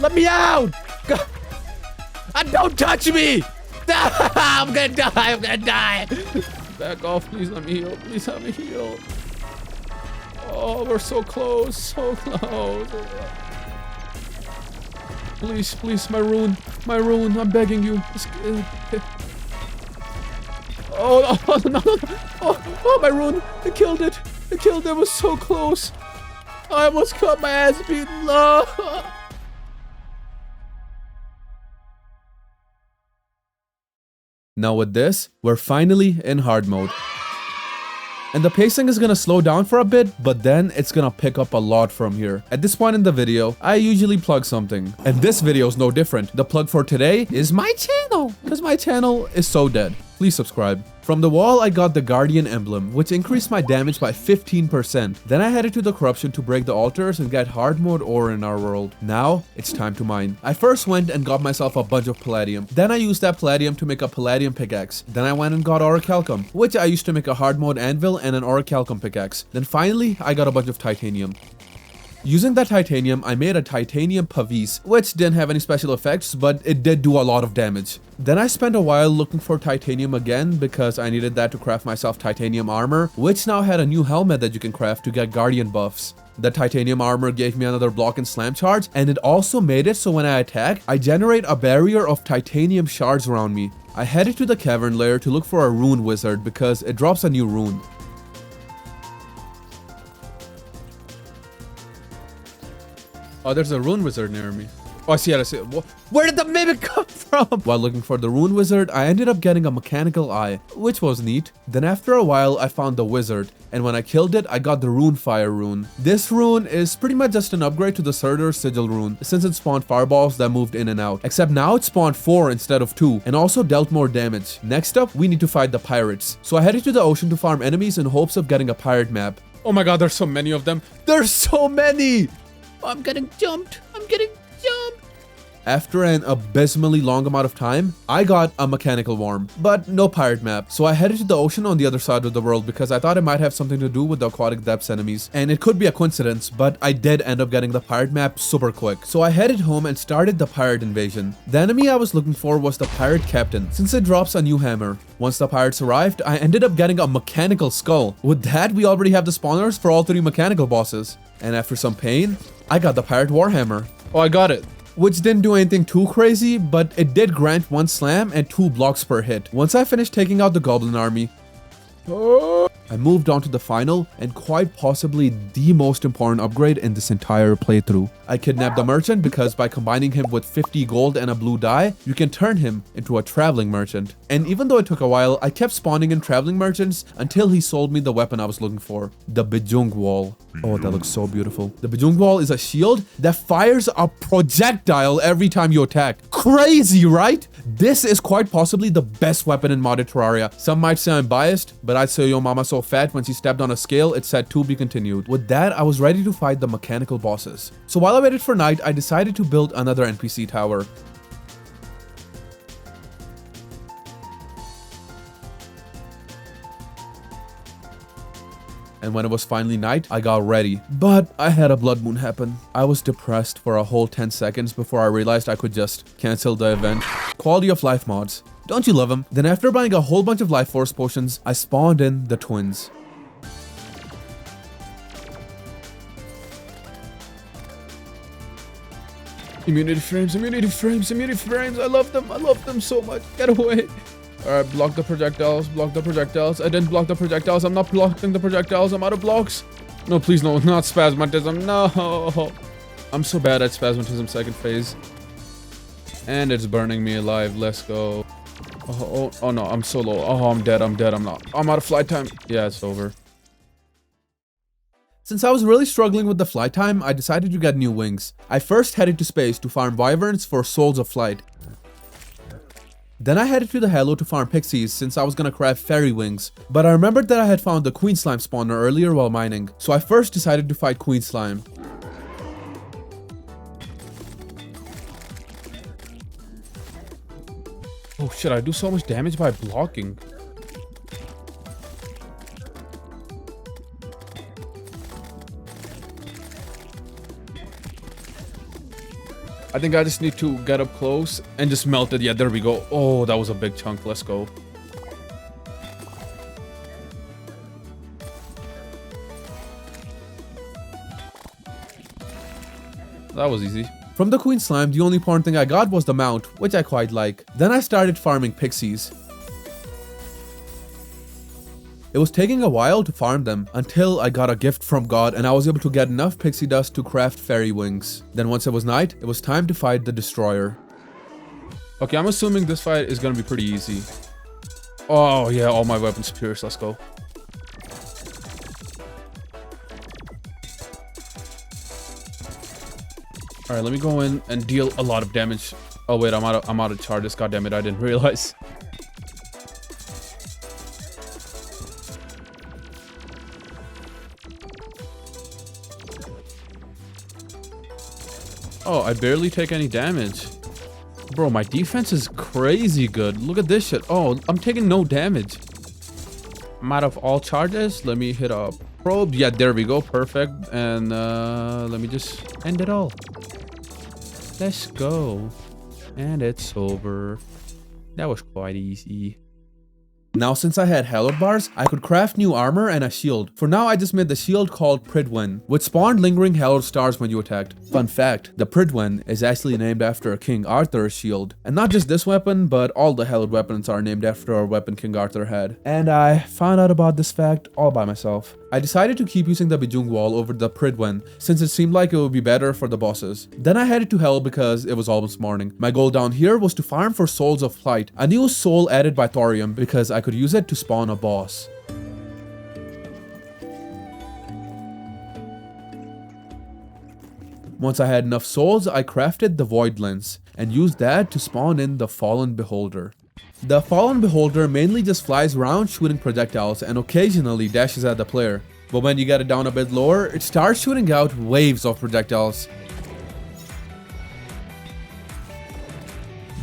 Let me out! God. Don't touch me! I'm gonna die, I'm gonna die! Back off, please let me heal, please let me heal. Oh, we're so close, so close. Please, please, my rune, I'm begging you. Oh, no, no, no. Oh, my rune, I killed it. It was so close. I almost got my ass beaten. No. Now with this, we're finally in hard mode. And the pacing is gonna slow down for a bit, but then it's gonna pick up a lot from here. At this point in the video, I usually plug something. And this video is no different. The plug for today is my channel, because my channel is so dead. Please subscribe. From the wall, I got the Guardian emblem, which increased my damage by 15%. Then I headed to the corruption to break the altars and get hard mode ore in our world. Now, it's time to mine. I first went and got myself a bunch of palladium. Then I used that palladium to make a palladium pickaxe. Then I went and got orichalcum, which I used to make a hard mode anvil and an orichalcum pickaxe. Then finally, I got a bunch of titanium. Using that titanium, I made a titanium pavis, which didn't have any special effects, but it did do a lot of damage. Then I spent a while looking for titanium again because I needed that to craft myself titanium armor, which now had a new helmet that you can craft to get guardian buffs. The titanium armor gave me another block and slam charge, and it also made it so when I attack, I generate a barrier of titanium shards around me. I headed to the cavern layer to look for a rune wizard because it drops a new rune. Oh, there's a rune wizard near me. Oh, I see it, I see it. Where did the mimic come from? While looking for the rune wizard, I ended up getting a mechanical eye, which was neat. Then after a while, I found the wizard, and when I killed it, I got the rune fire rune. This rune is pretty much just an upgrade to the Surtur sigil rune, since it spawned fireballs that moved in and out. Except now it spawned 4 instead of 2, and also dealt more damage. Next up, we need to fight the pirates. So I headed to the ocean to farm enemies in hopes of getting a pirate map. Oh my god, there's so many of them. There's so many! I'm getting jumped. After an abysmally long amount of time, I got a mechanical worm, but no pirate map. So I headed to the ocean on the other side of the world because I thought it might have something to do with the aquatic depths enemies. And it could be a coincidence, but I did end up getting the pirate map super quick. So I headed home and started the pirate invasion. The enemy I was looking for was the pirate captain, since it drops a new hammer. Once the pirates arrived, I ended up getting a mechanical skull. With that, we already have the spawners for all 3 mechanical bosses. And after some pain, I got the pirate warhammer. Oh, I got it. Which didn't do anything too crazy, but it did grant 1 slam and 2 blocks per hit. Once I finished taking out the goblin army, I moved on to the final and quite possibly the most important upgrade in this entire playthrough. I kidnapped the merchant because by combining him with 50 gold and a blue dye, you can turn him into a traveling merchant. And even though it took a while, I kept spawning in traveling merchants until he sold me the weapon I was looking for, the Bijou wall. Oh, that looks so beautiful. The Bijou wall is a shield that fires a projectile every time you attack. Crazy, right? This is quite possibly the best weapon in modded Terraria. Some might say I'm biased, but I'd say your mama so fat when she stepped on a scale, it said to be continued. With that, I was ready to fight the mechanical bosses. So while I waited for night, I decided to build another NPC tower. And when it was finally night, I got ready. But I had a blood moon happen. I was depressed for a whole 10 seconds before I realized I could just cancel the event. Quality of life mods. Don't you love them? Then after buying a whole bunch of life force potions, I spawned in the twins. Immunity frames, immunity frames, immunity frames. I love them so much. Get away. Alright, block the projectiles, block the projectiles. I didn't block the projectiles. I'm not blocking the projectiles. I'm out of blocks. No, please, no, not spasmatism. No. I'm so bad at spasmatism second phase. And it's burning me alive. Let's go. Oh no, I'm so low. Oh, I'm dead. I'm out of flight time. Yeah, it's over. Since I was really struggling with the flight time, I decided to get new wings. I first headed to space to farm wyverns for souls of flight. Then I headed to the Halo to farm pixies since I was gonna craft fairy wings. But I remembered that I had found the Queen Slime spawner earlier while mining, so I first decided to fight Queen Slime. Oh shit, I do so much damage by blocking. I think I just need to get up close and just melt it. Yeah, there we go. Oh, that was a big chunk. Let's go. That was easy. From the Queen Slime, the only important thing I got was the mount, which I quite like. Then I started farming pixies. It was taking a while to farm them until I got a gift from God and I was able to get enough pixie dust to craft fairy wings. Then once it was night, it was time to fight the destroyer. Okay, I'm assuming this fight is gonna be pretty easy. Oh yeah, all my weapons pierce. Let's go. All right, let me go in and deal a lot of damage. Oh wait, I'm out of charges. God damn it, I didn't realize. Oh, I barely take any damage. Bro, my defense is crazy good. Look at this shit. Oh, I'm taking no damage. I'm out of all charges. Let me hit a probe. Yeah, there we go. Perfect. And let me just end it all. Let's go. And it's over. That was quite easy. Now since I had hallowed bars, I could craft new armor and a shield. For now I just made the shield called Pridwen, which spawned lingering hallowed stars when you attacked. Fun fact, the Pridwen is actually named after King Arthur's shield. And not just this weapon, but all the hallowed weapons are named after a weapon King Arthur had. And I found out about this fact all by myself. I decided to keep using the Bijou wall over the Pridwen, since it seemed like it would be better for the bosses. Then I headed to hell because it was almost morning. My goal down here was to farm for Souls of Flight, a new soul added by Thorium because I could use it to spawn a boss. Once I had enough souls, I crafted the Void Lens and used that to spawn in the Fallen Beholder. The Fallen Beholder mainly just flies around shooting projectiles and occasionally dashes at the player. But when you get it down a bit lower, it starts shooting out waves of projectiles.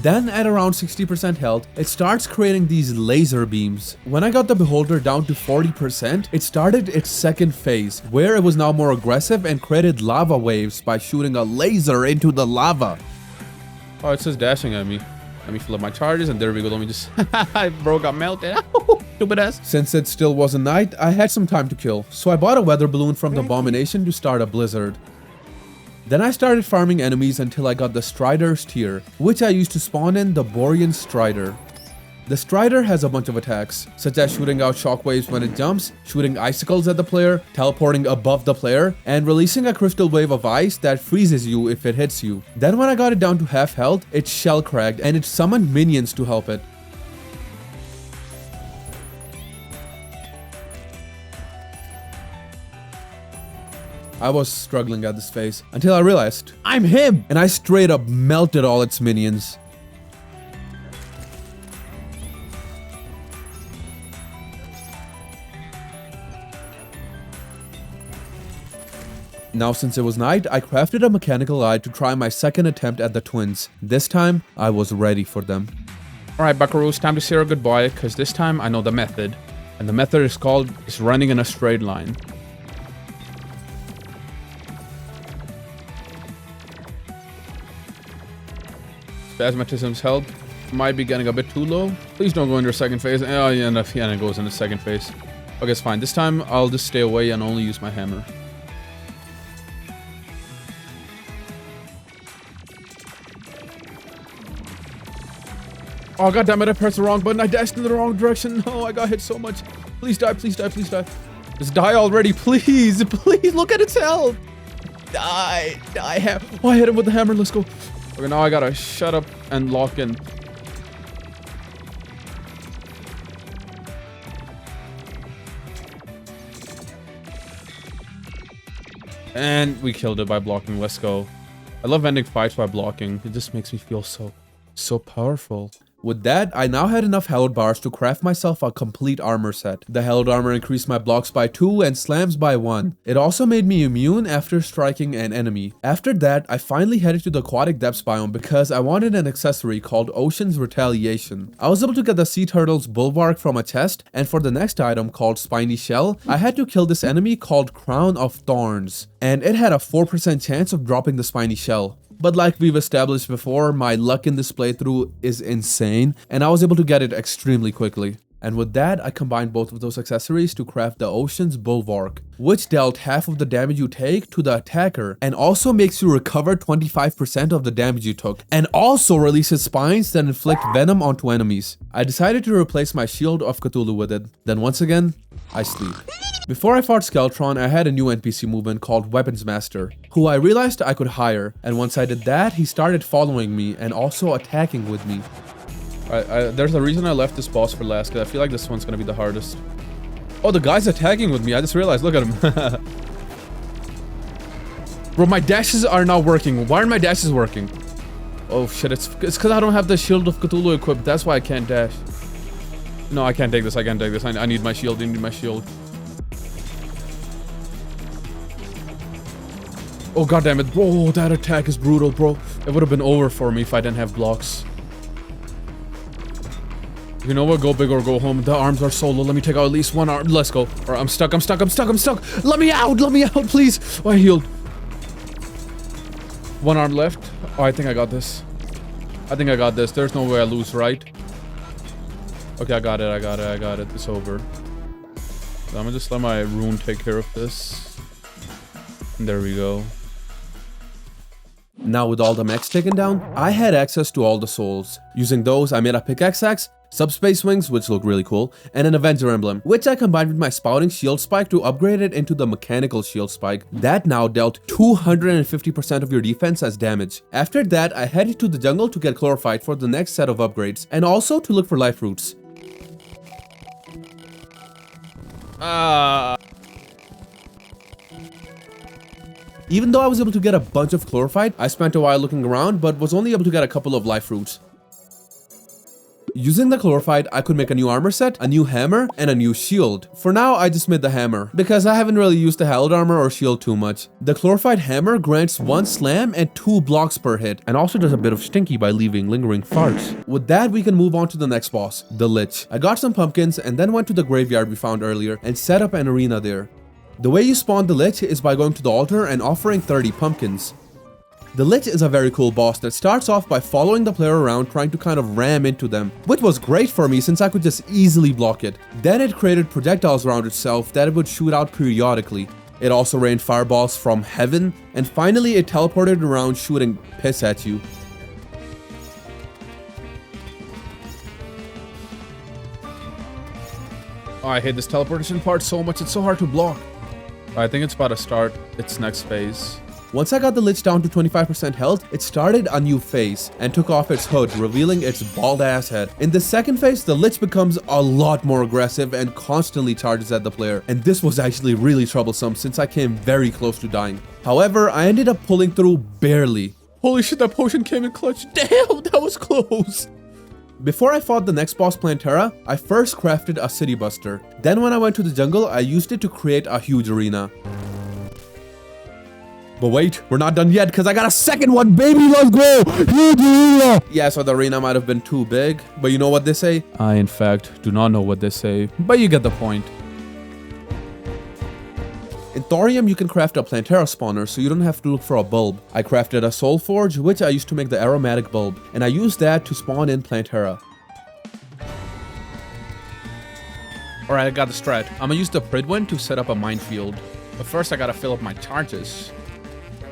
Then at around 60% health, it starts creating these laser beams. When I got the Beholder down to 40%, it started its second phase, where it was now more aggressive and created lava waves by shooting a laser into the lava. Oh, it says dashing at me. Let me fill up my charges and there we go. Let me just... Bro got melted. Stupid ass. Since it still wasn't night, I had some time to kill. So I bought a weather balloon from the Abomination to start a blizzard. Then I started farming enemies until I got the Strider's Tear, which I used to spawn in the Borean Strider. The Strider has a bunch of attacks, such as shooting out shockwaves when it jumps, shooting icicles at the player, teleporting above the player, and releasing a crystal wave of ice that freezes you if it hits you. Then when I got it down to half health, it shell cracked and it summoned minions to help it. I was struggling at this phase until I realized, I'm him! And I straight up melted all its minions. Now since it was night, I crafted a mechanical eye to try my second attempt at the twins. This time, I was ready for them. Alright buckaroos, time to say our goodbye, because this time I know the method. And the method is called running in a straight line. Spasmatism's health might be getting a bit too low. Please don't go into second phase. Oh yeah, and it goes into second phase. Okay, it's fine. This time I'll just stay away and only use my hammer. Oh god damn it, I pressed the wrong button. I dashed in the wrong direction. No, I got hit so much. Please die, please die, please die. Just die already, please. Please look at its health. Die. Die. Oh, I hit him with the hammer. Let's go. Okay, now I gotta shut up and lock in. And we killed it by blocking. Let's go. I love ending fights by blocking. It just makes me feel so powerful. With that, I now had enough held bars to craft myself a complete armor set. The held armor increased my blocks by 2 and slams by 1. It also made me immune after striking an enemy. After that, I finally headed to the aquatic depths biome because I wanted an accessory called Ocean's Retaliation. I was able to get the sea turtle's bulwark from a chest, and for the next item called Spiny Shell, I had to kill this enemy called Crown of Thorns, and it had a 4% chance of dropping the spiny shell. But like we've established before, my luck in this playthrough is insane, and I was able to get it extremely quickly. And with that, I combined both of those accessories to craft the Ocean's Bulwark, which dealt half of the damage you take to the attacker, and also makes you recover 25% of the damage you took, and also releases spines that inflict venom onto enemies. I decided to replace my Shield of Cthulhu with it. Then once again, I sleep. Before I fought Skeletron, I had a new NPC movement called Weapons Master, who I realized I could hire, and once I did that, he started following me and also attacking with me. There's a reason I left this boss for last, because I feel like this one's gonna be the hardest. Oh, the guy's attacking with me. I just realized. Look at him. Bro, my dashes are not working. Why are my dashes working? Oh shit, it's because I don't have the Shield of Cthulhu equipped. That's why I can't dash. No, I can't take this. I can't take this. I need my shield. I need my shield. Oh god damn it, bro, that attack is brutal, bro. It would have been over for me if I didn't have blocks. You know what, go big or go home. The arms are so low. Let me take out at least one arm. Let's go. Alright, I'm stuck. Let me out, please. Oh, I healed. One arm left. Oh, I think I got this. There's no way I lose, right? Okay, I got it. It's over. So I'm gonna just let my rune take care of this. And there we go. Now with all the mechs taken down, I had access to all the souls. Using those, I made a pickaxe axe, subspace wings, which look really cool, and an Avenger emblem, which I combined with my spouting shield spike to upgrade it into the mechanical shield spike. That now dealt 250% of your defense as damage. After that, I headed to the jungle to get chlorophyte for the next set of upgrades, and also to look for life roots. Even though I was able to get a bunch of chlorophyte, I spent a while looking around, but was only able to get a couple of life roots. Using the chlorophyte, I could make a new armor set, a new hammer, and a new shield. For now, I just made the hammer, because I haven't really used the held armor or shield too much. The chlorophyte hammer grants 1 slam and 2 blocks per hit, and also does a bit of stinky by leaving lingering farts. With that, we can move on to the next boss, the Lich. I got some pumpkins, and then went to the graveyard we found earlier, and set up an arena there. The way you spawn the Lich is by going to the altar and offering 30 pumpkins. The Lich is a very cool boss that starts off by following the player around trying to kind of ram into them, which was great for me since I could just easily block it. Then it created projectiles around itself that it would shoot out periodically. It also rained fireballs from heaven, and finally it teleported around shooting piss at you. Oh, I hate this teleportation part so much, it's so hard to block. I think it's about to start its next phase. Once I got the Lich down to 25% health, it started a new phase and took off its hood, revealing its bald ass head. In the second phase, the Lich becomes a lot more aggressive and constantly charges at the player, and this was actually really troublesome since I came very close to dying. However, I ended up pulling through barely. Holy shit, that potion came in clutch. Damn, that was close. Before I fought the next boss, Plantera, I first crafted a City Buster. Then when I went to the jungle, I used it to create a huge arena. But wait, we're not done yet because I got a second one, baby, let's go! Huge arena! Yeah, so the arena might have been too big, but you know what they say? I, in fact, do not know what they say, but you get the point. In Thorium, you can craft a Plantera spawner, so you don't have to look for a bulb. I crafted a Soul Forge, which I used to make the aromatic bulb, and I used that to spawn in Plantera. Alright, I got the strat. I'm gonna use the Pridwin to set up a minefield. But first, I gotta fill up my charges.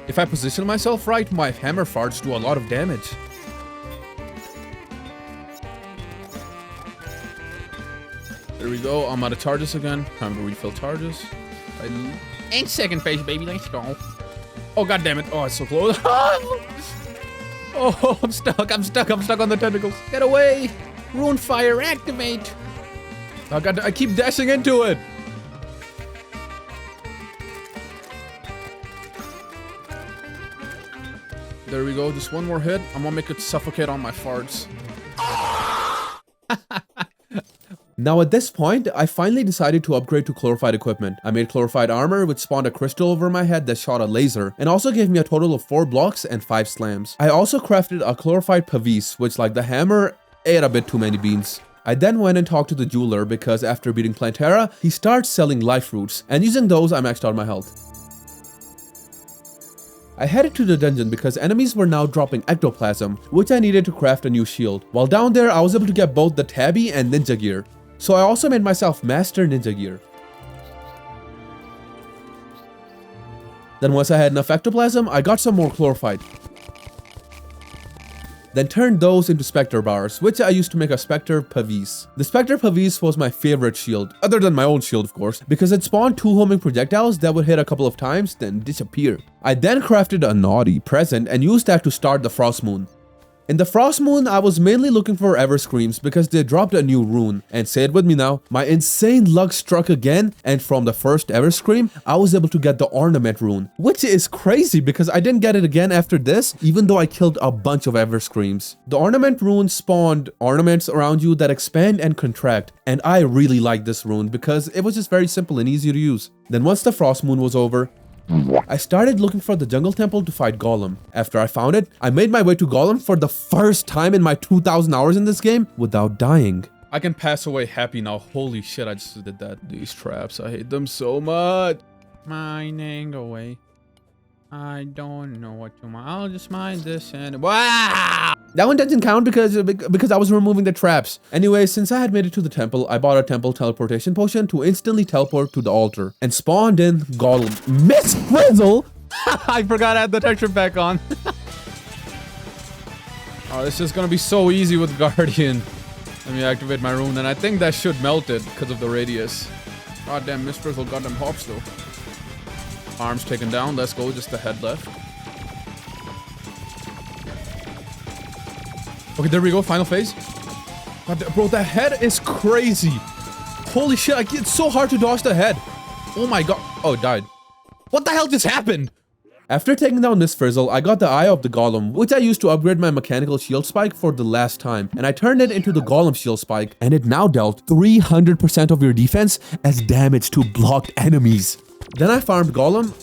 If I position myself right, my hammer farts do a lot of damage. There we go, I'm out of charges again. Time to refill charges. And second phase, baby, let's go. Oh, god damn it. Oh, it's so close. Oh, I'm stuck on the tentacles. Get away. Rune fire, activate. Oh, god, I keep dashing into it. There we go. Just one more hit. I'm gonna make it suffocate on my farts. Now at this point, I finally decided to upgrade to glorified equipment. I made glorified armor, which spawned a crystal over my head that shot a laser, and also gave me a total of 4 blocks and 5 slams. I also crafted a glorified pavis, which, like the hammer, ate a bit too many beans. I then went and talked to the jeweler because after beating Plantera, he starts selling life fruits, and using those I maxed out my health. I headed to the dungeon because enemies were now dropping ectoplasm, which I needed to craft a new shield. While down there, I was able to get both the tabby and ninja gear. So I also made myself master ninja gear. Then once I had enough ectoplasm, I got some more glorified. Then turned those into specter bars, which I used to make a specter pavis. The specter pavis was my favorite shield, other than my own shield of course, because it spawned 2 homing projectiles that would hit a couple of times, then disappear. I then crafted a naughty present and used that to start the Frost Moon. In the Frost Moon, I was mainly looking for Ever Screams because they dropped a new rune. And say it with me now, my insane luck struck again, and from the first Ever Scream, I was able to get the Ornament rune. Which is crazy because I didn't get it again after this, even though I killed a bunch of Ever Screams. The Ornament rune spawned ornaments around you that expand and contract, and I really liked this rune because it was just very simple and easy to use. Then once the Frost Moon was over, I started looking for the jungle temple to fight Golem. After I found it, I made my way to Golem for the first time in my 2,000 hours in this game without dying. I can pass away happy now. Holy shit, I just did that. These traps, I hate them so much. Mining away. I don't know what to mine. I'll just mine this and... Wow! That one doesn't count because I was removing the traps. Anyway, since I had made it to the temple, I bought a temple teleportation potion to instantly teleport to the altar and spawned in Golem. Miss Frizzle! I forgot I had the texture pack on. Oh, this is gonna be so easy with Guardian. Let me activate my rune, and I think that should melt it because of the radius. Goddamn, Miss Frizzle, goddamn hops though. Arms taken down, let's go, just the head left. Okay, there we go, final phase. God, bro, the head is crazy. Holy shit, it's so hard to dodge the head. Oh my god. Oh, it died. What the hell just happened? After taking down Miss Frizzle, I got the Eye of the Golem, which I used to upgrade my mechanical shield spike for the last time, and I turned it into the Golem shield spike, and it now dealt 300% of your defense as damage to blocked enemies. Then I farmed Golem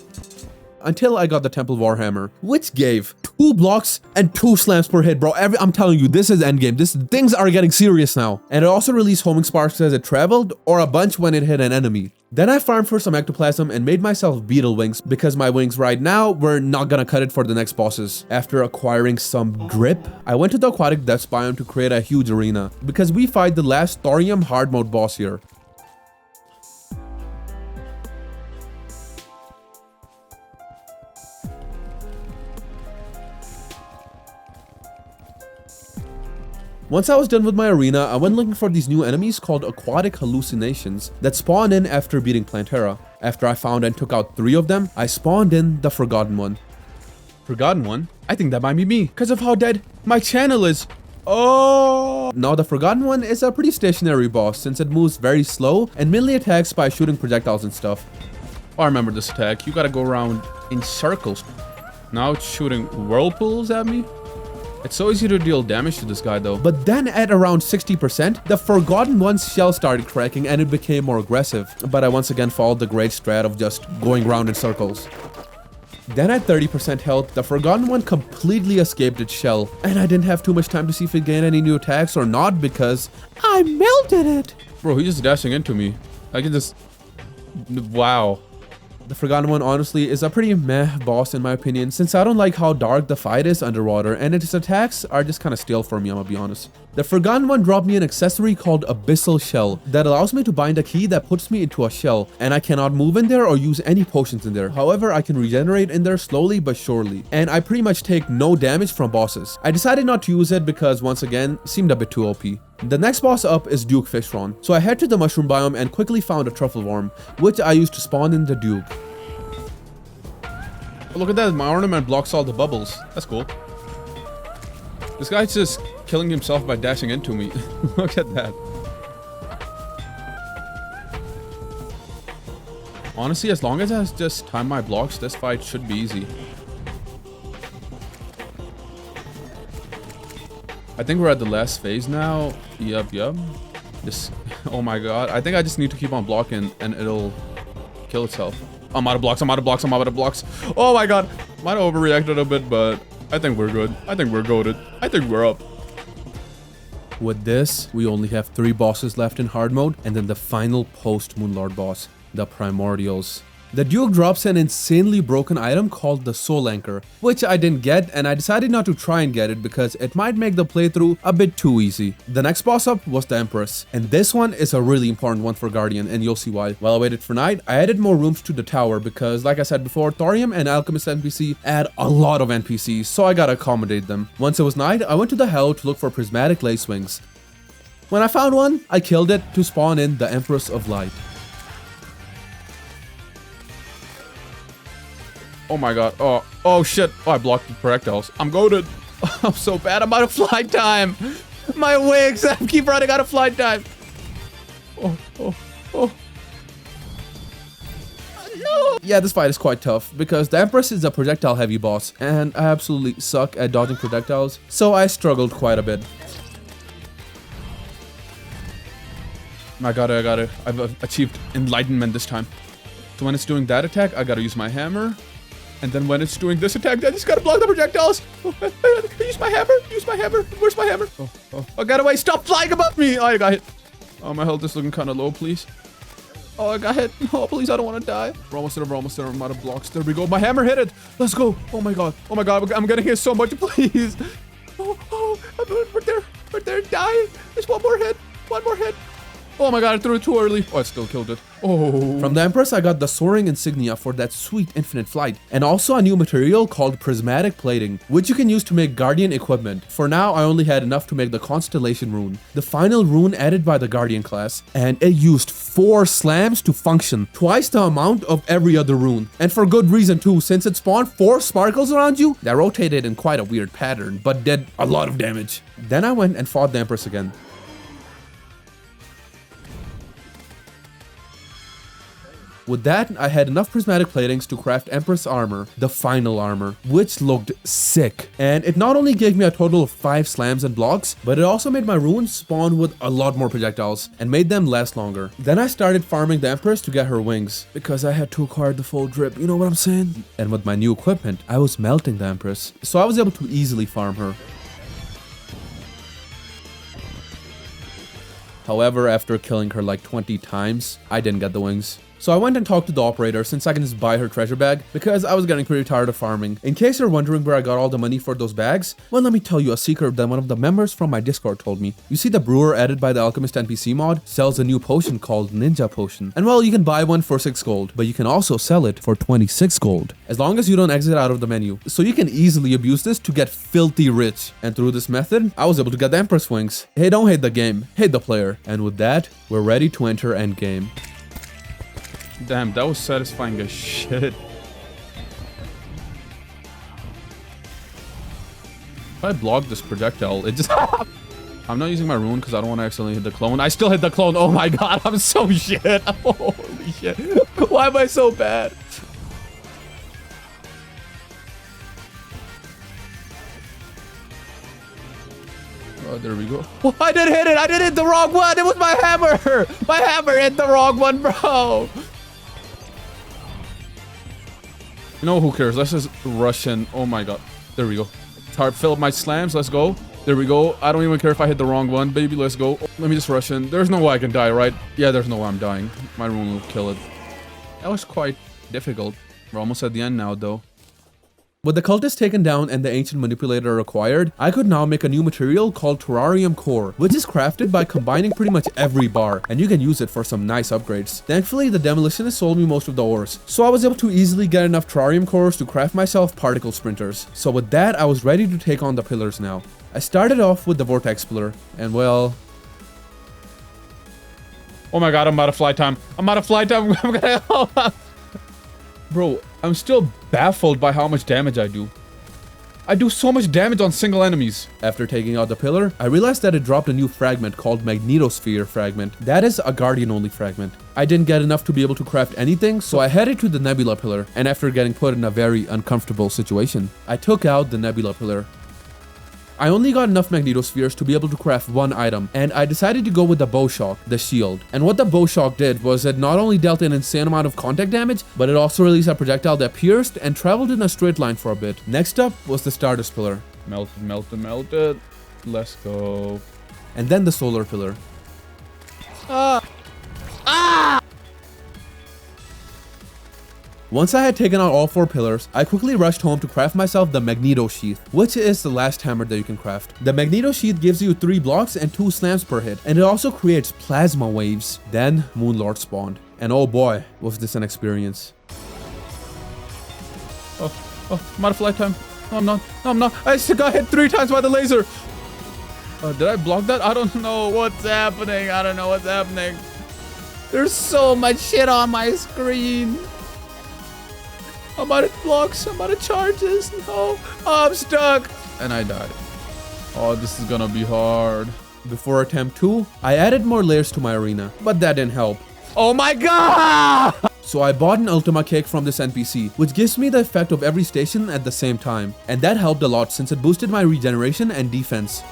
until I got the Temple Warhammer, which gave 2 blocks and 2 slams per hit, bro. I'm telling you, this is endgame. Things are getting serious now. And it also released homing sparks as it traveled, or a bunch when it hit an enemy. Then I farmed for some ectoplasm and made myself beetle wings because my wings right now were not gonna cut it for the next bosses. After acquiring some drip, I went to the aquatic depths biome to create a huge arena because we fight the last Thorium Hardmode boss here. Once I was done with my arena, I went looking for these new enemies called aquatic hallucinations that spawn in after beating Plantera. After I found and took out 3 of them, I spawned in the Forgotten One. Forgotten One? I think that might be me, because of how dead my channel is. Oh! Now the Forgotten One is a pretty stationary boss since it moves very slow and mainly attacks by shooting projectiles and stuff. Oh, I remember this attack. You gotta go around in circles. Now it's shooting whirlpools at me. It's so easy to deal damage to this guy though. But then at around 60%, the Forgotten One's shell started cracking and it became more aggressive. But I once again followed the great strat of just going around in circles. Then at 30% health, the Forgotten One completely escaped its shell. And I didn't have too much time to see if it gained any new attacks or not because I melted it. Bro, he's just dashing into me. I can just... Wow. The Forgotten One honestly is a pretty meh boss in my opinion, since I don't like how dark the fight is underwater and its attacks are just kind of stale for me, I'm gonna be honest. The Forgotten One dropped me an accessory called Abyssal Shell that allows me to bind a key that puts me into a shell, and I cannot move in there or use any potions in there. However, I can regenerate in there slowly but surely, and I pretty much take no damage from bosses. I decided not to use it because once again, it seemed a bit too OP. The next boss up is Duke Fishron, so I head to the mushroom biome and quickly found a truffle worm, which I used to spawn in the Duke. Oh, look at that, my ornament blocks all the bubbles. That's cool. This guy's just killing himself by dashing into me. Look at that. Honestly, as long as I just time my blocks, this fight should be easy. I think we're at the last phase now. Yep. This, oh my god. I think I just need to keep on blocking and it'll kill itself. I'm out of blocks. Oh my god. Might have overreacted a bit, but I think we're good. I think we're goated. I think we're up. With this, we only have 3 bosses left in hard mode, and then the final post-Moonlord boss, the Primordials. The Duke drops an insanely broken item called the Soul Anchor, which I didn't get, and I decided not to try and get it because it might make the playthrough a bit too easy. The next boss up was the Empress, and this one is a really important one for Guardian, and you'll see why. While I waited for night, I added more rooms to the tower because, like I said before, Thorium and Alchemist NPC add a lot of NPCs, so I gotta accommodate them. Once it was night, I went to the Hell to look for prismatic lace wings. When I found one, I killed it to spawn in the Empress of Light. Oh my god. Oh shit. Oh, I blocked the projectiles. I'm goated. I'm so bad. I'm out of flight time. My wings. I keep running out of flight time. Oh. No. Yeah, this fight is quite tough because the Empress is a projectile heavy boss and I absolutely suck at dodging projectiles, so I struggled quite a bit. I got it. I've achieved enlightenment this time. So when it's doing that attack, I gotta use my hammer. And then when it's doing this attack, I just gotta block the projectiles. Use my hammer. Where's my hammer? I got away. Stop flying above me. Oh, I got hit. Oh, my health is looking kind of low, please. Oh, I got hit. Oh, please, I don't want to die. We're almost there. I'm out of blocks. There we go. My hammer hit it. Let's go. Oh my god. I'm getting hit so much, please. We're there, dying. Just one more hit. Oh my god, I threw it too early. Oh, I still killed it. Oh. From the Empress, I got the Soaring Insignia for that sweet infinite flight. And also a new material called Prismatic Plating, which you can use to make Guardian equipment. For now, I only had enough to make the Constellation Rune, the final rune added by the Guardian class. And it used 4 slams to function, twice the amount of every other rune. And for good reason too, since it spawned 4 sparkles around you that rotated in quite a weird pattern, but did a lot of damage. Then I went and fought the Empress again. With that, I had enough prismatic platings to craft Empress armor, the final armor, which looked sick. And it not only gave me a total of 5 slams and blocks, but it also made my runes spawn with a lot more projectiles and made them last longer. Then I started farming the Empress to get her wings, because I had to acquire the full drip, you know what I'm saying? And with my new equipment, I was melting the Empress, so I was able to easily farm her. However, after killing her like 20 times, I didn't get the wings. So I went and talked to the operator since I can just buy her treasure bag because I was getting pretty tired of farming. In case you're wondering where I got all the money for those bags, well, let me tell you a secret that one of the members from my Discord told me. You see, the brewer added by the Alchemist NPC mod sells a new potion called Ninja Potion. And well, you can buy one for 6 gold, but you can also sell it for 26 gold, as long as you don't exit out of the menu. So you can easily abuse this to get filthy rich. And through this method, I was able to get the Empress wings. Hey, don't hate the game, hate the player. And with that, we're ready to enter endgame. Damn, that was satisfying as shit. If I block this projectile, it just... I'm not using my rune because I don't want to accidentally hit the clone. I still hit the clone. Oh my god, I'm so shit. Holy shit. Why am I so bad? Oh, there we go. Oh, I didn't hit it. I did hit the wrong one. It was my hammer. My hammer hit the wrong one, bro. You know, who cares? Let's just rush in. Oh my god. There we go. Fill up my slams. Let's go. There we go. I don't even care if I hit the wrong one. Baby, let's go. Let me just rush in. There's no way I can die, right? Yeah, there's no way I'm dying. My rune will kill it. That was quite difficult. We're almost at the end now, though. With the cultist taken down and the ancient manipulator acquired, I could now make a new material called Terrarium Core, which is crafted by combining pretty much every bar, and you can use it for some nice upgrades. Thankfully, the demolitionist sold me most of the ores, so I was able to easily get enough Terrarium Cores to craft myself particle sprinters. So with that, I was ready to take on the pillars now. I started off with the vortex pillar, and well... Oh my god, I'm out of flight time. I'm out of flight time. I'm gonna... Bro, I'm still baffled by how much damage I do. I do so much damage on single enemies. After taking out the pillar, I realized that it dropped a new fragment called Magnetosphere Fragment. That is a Guardian only fragment. I didn't get enough to be able to craft anything, so I headed to the Nebula pillar, and after getting put in a very uncomfortable situation, I took out the Nebula pillar. I only got enough magnetospheres to be able to craft one item, and I decided to go with the bow shock, the shield. And what the bow shock did was it not only dealt an insane amount of contact damage, but it also released a projectile that pierced and traveled in a straight line for a bit. Next up was the Stardust Pillar.
Melted, melted, melted. Let's go.
And then the Solar Pillar. Once I had taken out all 4 pillars, I quickly rushed home to craft myself the Magneto Sheath, which is the last hammer that you can craft. The Magneto Sheath gives you 3 blocks and 2 slams per hit, and it also creates plasma waves. Then Moonlord spawned, and oh boy, was this an experience.
Oh, I'm out of flight time. No, I'm not. No, I'm not. I still got hit 3 times by the laser. Did I block that? I don't know what's happening. I don't know what's happening. There's so much shit on my screen. I'm out of blocks. I'm out of charges. No, I'm stuck. And I died. Oh, this is gonna be hard.
Before attempt 2, I added more layers to my arena, but that didn't help.
Oh my god!
So I bought an Ultima cake from this NPC, which gives me the effect of every station at the same time. And that helped a lot since it boosted my regeneration and defense.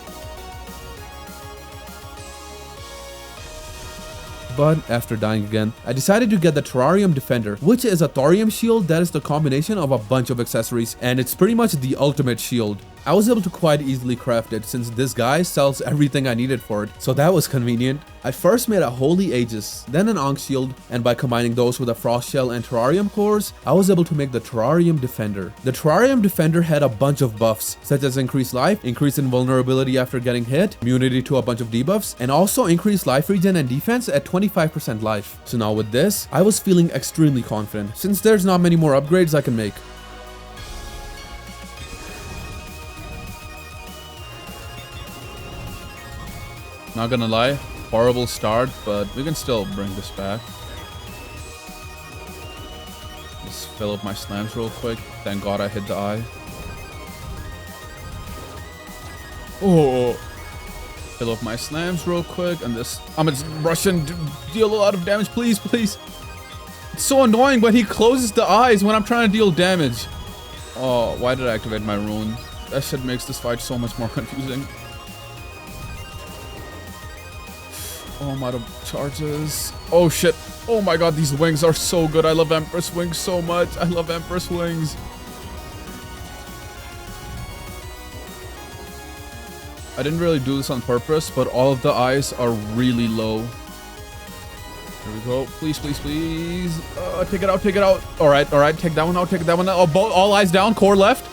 But after dying again, I decided to get the Terrarium Defender, which is a thorium shield that is the combination of a bunch of accessories, and it's pretty much the ultimate shield. I was able to quite easily craft it since this guy sells everything I needed for it, so that was convenient. I first made a Holy Aegis, then an Ankh Shield, and by combining those with a Frost Shell and Terrarium cores, I was able to make the Terrarium Defender. The Terrarium Defender had a bunch of buffs, such as increased life, increase in vulnerability after getting hit, immunity to a bunch of debuffs, and also increased life regen and defense at 25% life. So now with this, I was feeling extremely confident, since there's not many more upgrades I can make.
Not gonna lie, horrible start, but we can still bring this back. Just fill up my slams real quick. Thank God I hit the eye. Oh, fill up my slams real quick, and this I'm gonna rush and deal a lot of damage, please, please. It's so annoying when he closes the eyes when I'm trying to deal damage. Oh, why did I activate my rune? That shit makes this fight so much more confusing. Oh, I'm out of charges. Oh shit. Oh my god, these wings are so good. I love Empress wings so much. I love Empress wings. I didn't really do this on purpose, but all of the eyes are really low. Here we go. Please, please, please. Take it out, take it out. Alright, alright. Take that one out, take that one out. Oh, all eyes down, core left.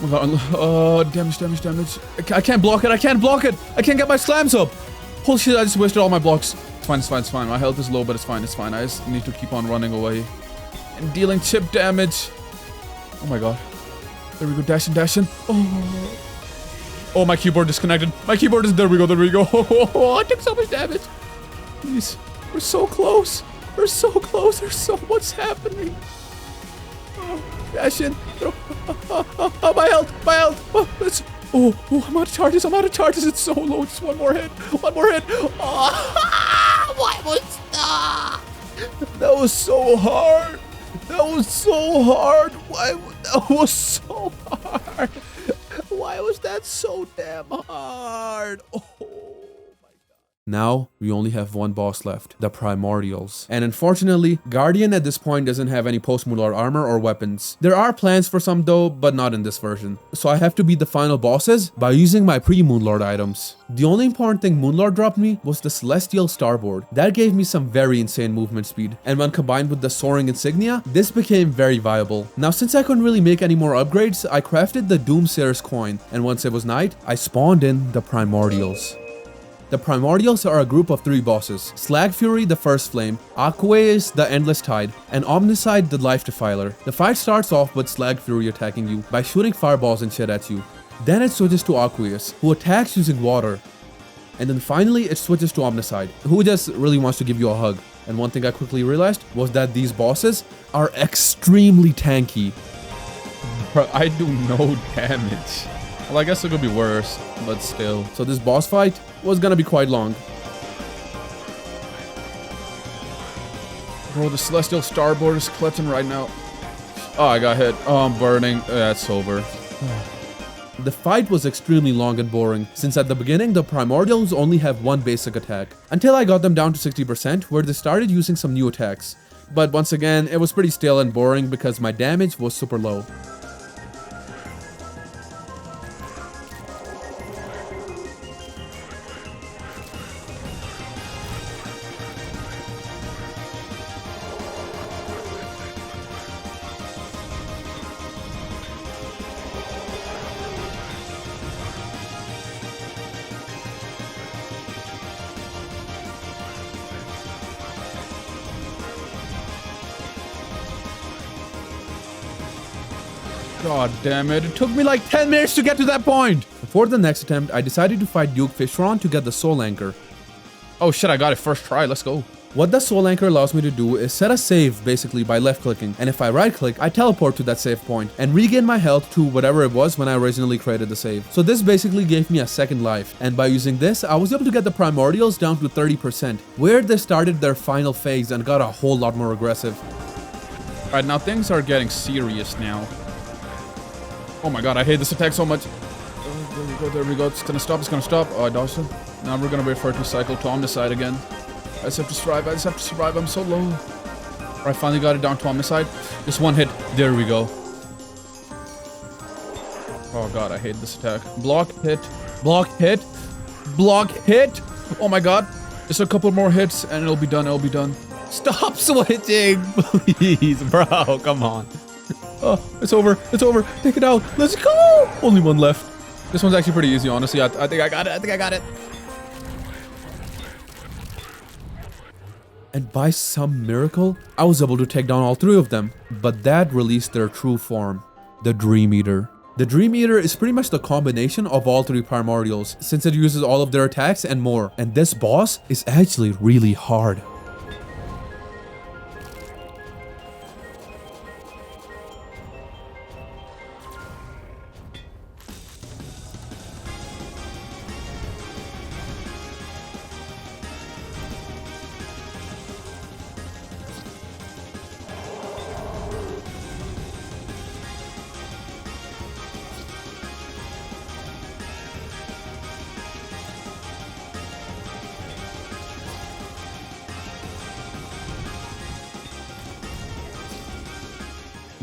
Oh, damage, damage, damage. I can't block it, I can't block it. I can't get my slams up. Holy shit, I just wasted all my blocks. It's fine, it's fine, it's fine. My health is low, but it's fine, it's fine. I just need to keep on running away. And dealing chip damage. Oh my god. There we go, dashing, dashing. Oh. Oh, my keyboard disconnected. My keyboard is, there we go, there we go. Oh, I took so much damage. Please, we're so close. We're so close, there's so much happening. Oh, dashing. Oh, my health, my health. Oh, it's... Oh, I'm out of charges, I'm out of charges. It's so low. Just one more hit. One more hit. Oh, why was that? That was so hard. That was so hard. Why? That was so hard. Why was that so damn hard? Oh.
Now, we only have one boss left, the Primordials. And unfortunately, Guardian at this point doesn't have any post-Moonlord armor or weapons. There are plans for some though, but not in this version. So I have to beat the final bosses by using my pre-Moonlord items. The only important thing Moonlord dropped me was the Celestial Starboard. That gave me some very insane movement speed. And when combined with the Soaring Insignia, this became very viable. Now, since I couldn't really make any more upgrades, I crafted the Doomsayer's coin. And once it was night, I spawned in the Primordials. The Primordials are a group of 3 bosses: Slag Fury, the First Flame, Aqueous, the Endless Tide, and Omnicide, the Life Defiler. The fight starts off with Slag Fury attacking you by shooting fireballs and shit at you. Then it switches to Aqueous, who attacks using water. And then finally it switches to Omnicide, who just really wants to give you a hug. And one thing I quickly realized was that these bosses are extremely tanky.
Bro, I do no damage. Well, I guess it could be worse, but still.
So this boss fight was gonna be quite long.
Bro, the Celestial Starboard is clutching right now. Oh, I got hit. Oh, I'm burning. That's over.
The fight was extremely long and boring, since at the beginning the Primordials only have one basic attack, until I got them down to 60% where they started using some new attacks. But once again, it was pretty stale and boring because my damage was super low.
God damn it. It took me like 10 minutes to get to that point.
For the next attempt, I decided to fight Duke Fishron to get the Soul Anchor.
Oh shit, I got it first try. Let's go.
What the Soul Anchor allows me to do is set a save basically by left clicking, and if I right click, I teleport to that save point and regain my health to whatever it was when I originally created the save. So this basically gave me a second life, and by using this, I was able to get the Primordials down to 30%, where they started their final phase and got a whole lot more aggressive.
Alright, now things are getting serious now. Oh my god, I hate this attack so much. There we go, there we go. It's gonna stop, it's gonna stop. Oh, I dodged it. Now we're gonna wait for it to cycle to Omnicide again. I just have to survive, I just have to survive. I'm so low. I finally got it down to Omnicide. Just one hit. There we go. Oh god, I hate this attack. Block, hit, block, hit, block, hit. Oh my god. Just a couple more hits and it'll be done, it'll be done.
Stop switching, please, bro. Come on.
Oh, it's over. It's over. Take it out. Let's go. Only one left. This one's actually pretty easy, honestly. I think I got it. I think I got it.
And by some miracle, I was able to take down all three of them. But that released their true form, the Dream Eater. The Dream Eater is pretty much the combination of all three Primordials, since it uses all of their attacks and more. And this boss is actually really hard.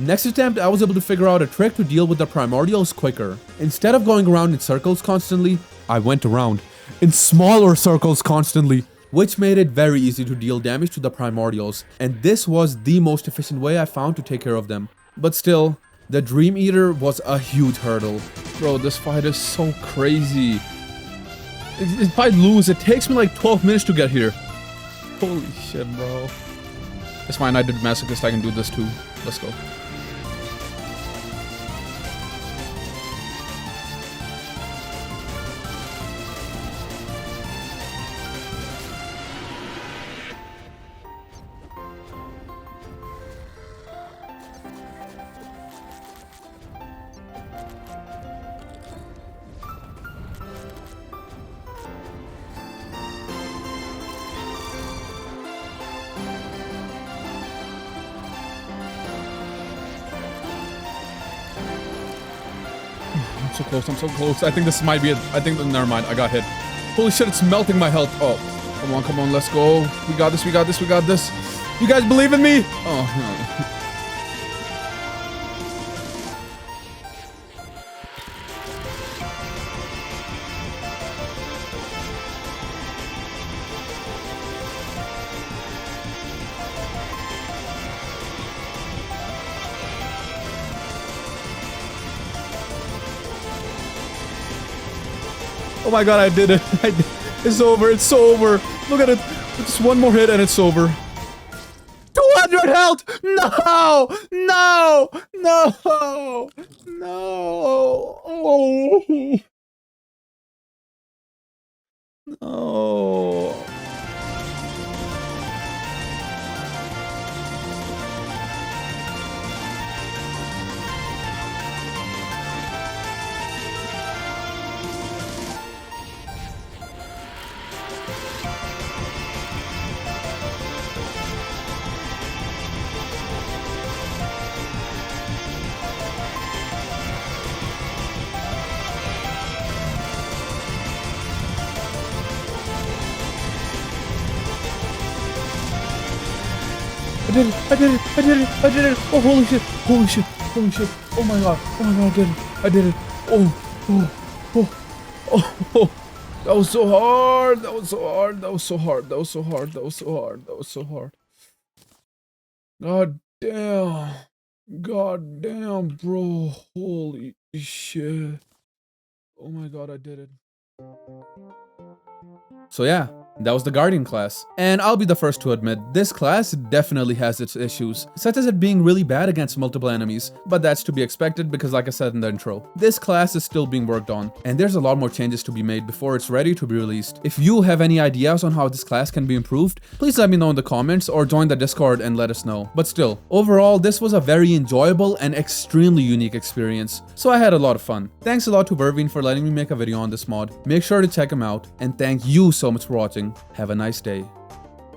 Next attempt, I was able to figure out a trick to deal with the Primordials quicker. Instead of going around in circles constantly, I went around in smaller circles constantly, which made it very easy to deal damage to the Primordials, and this was the most efficient way I found to take care of them. But still, the Dream Eater was a huge hurdle.
Bro, this fight is so crazy. If I lose, it takes me like 12 minutes to get here. Holy shit, bro. It's fine, I did Masochist, I can do this too. Let's go. I'm so close, I'm so close. I think this might be it. I think, never mind, I got hit. Holy shit, it's melting my health. Oh, come on, let's go. We got this, we got this, we got this. You guys believe in me? Oh, oh my god, I did it. It's over, it's so over. Look at it. Just one more hit and it's over. 200 health! No! No! No! No! Oh! No!
did it. I did it. I did it. I did it. Oh, holy shit. Holy shit. Holy shit. Oh my god. Oh my god, I did it. I did it. Oh, oh, oh, oh, oh. That was so hard. That was so hard. That was so hard. That was so hard. That was so hard. That was so hard. God damn. God damn, bro. Holy shit. Oh my god, I did it. So yeah, that was the Guardian class. And I'll be the first to admit, this class definitely has its issues, such as it being really bad against multiple enemies, but that's to be expected because like I said in the intro, this class is still being worked on, and there's a lot more changes to be made before it's ready to be released. If you have any ideas on how this class can be improved, please let me know in the comments or join the Discord and let us know. But still, overall, this was a very enjoyable and extremely unique experience, so I had a lot of fun. Thanks a lot to Vervine for letting me make a video on this mod. Make sure to check him out, and thank you so much for watching. Have a nice day.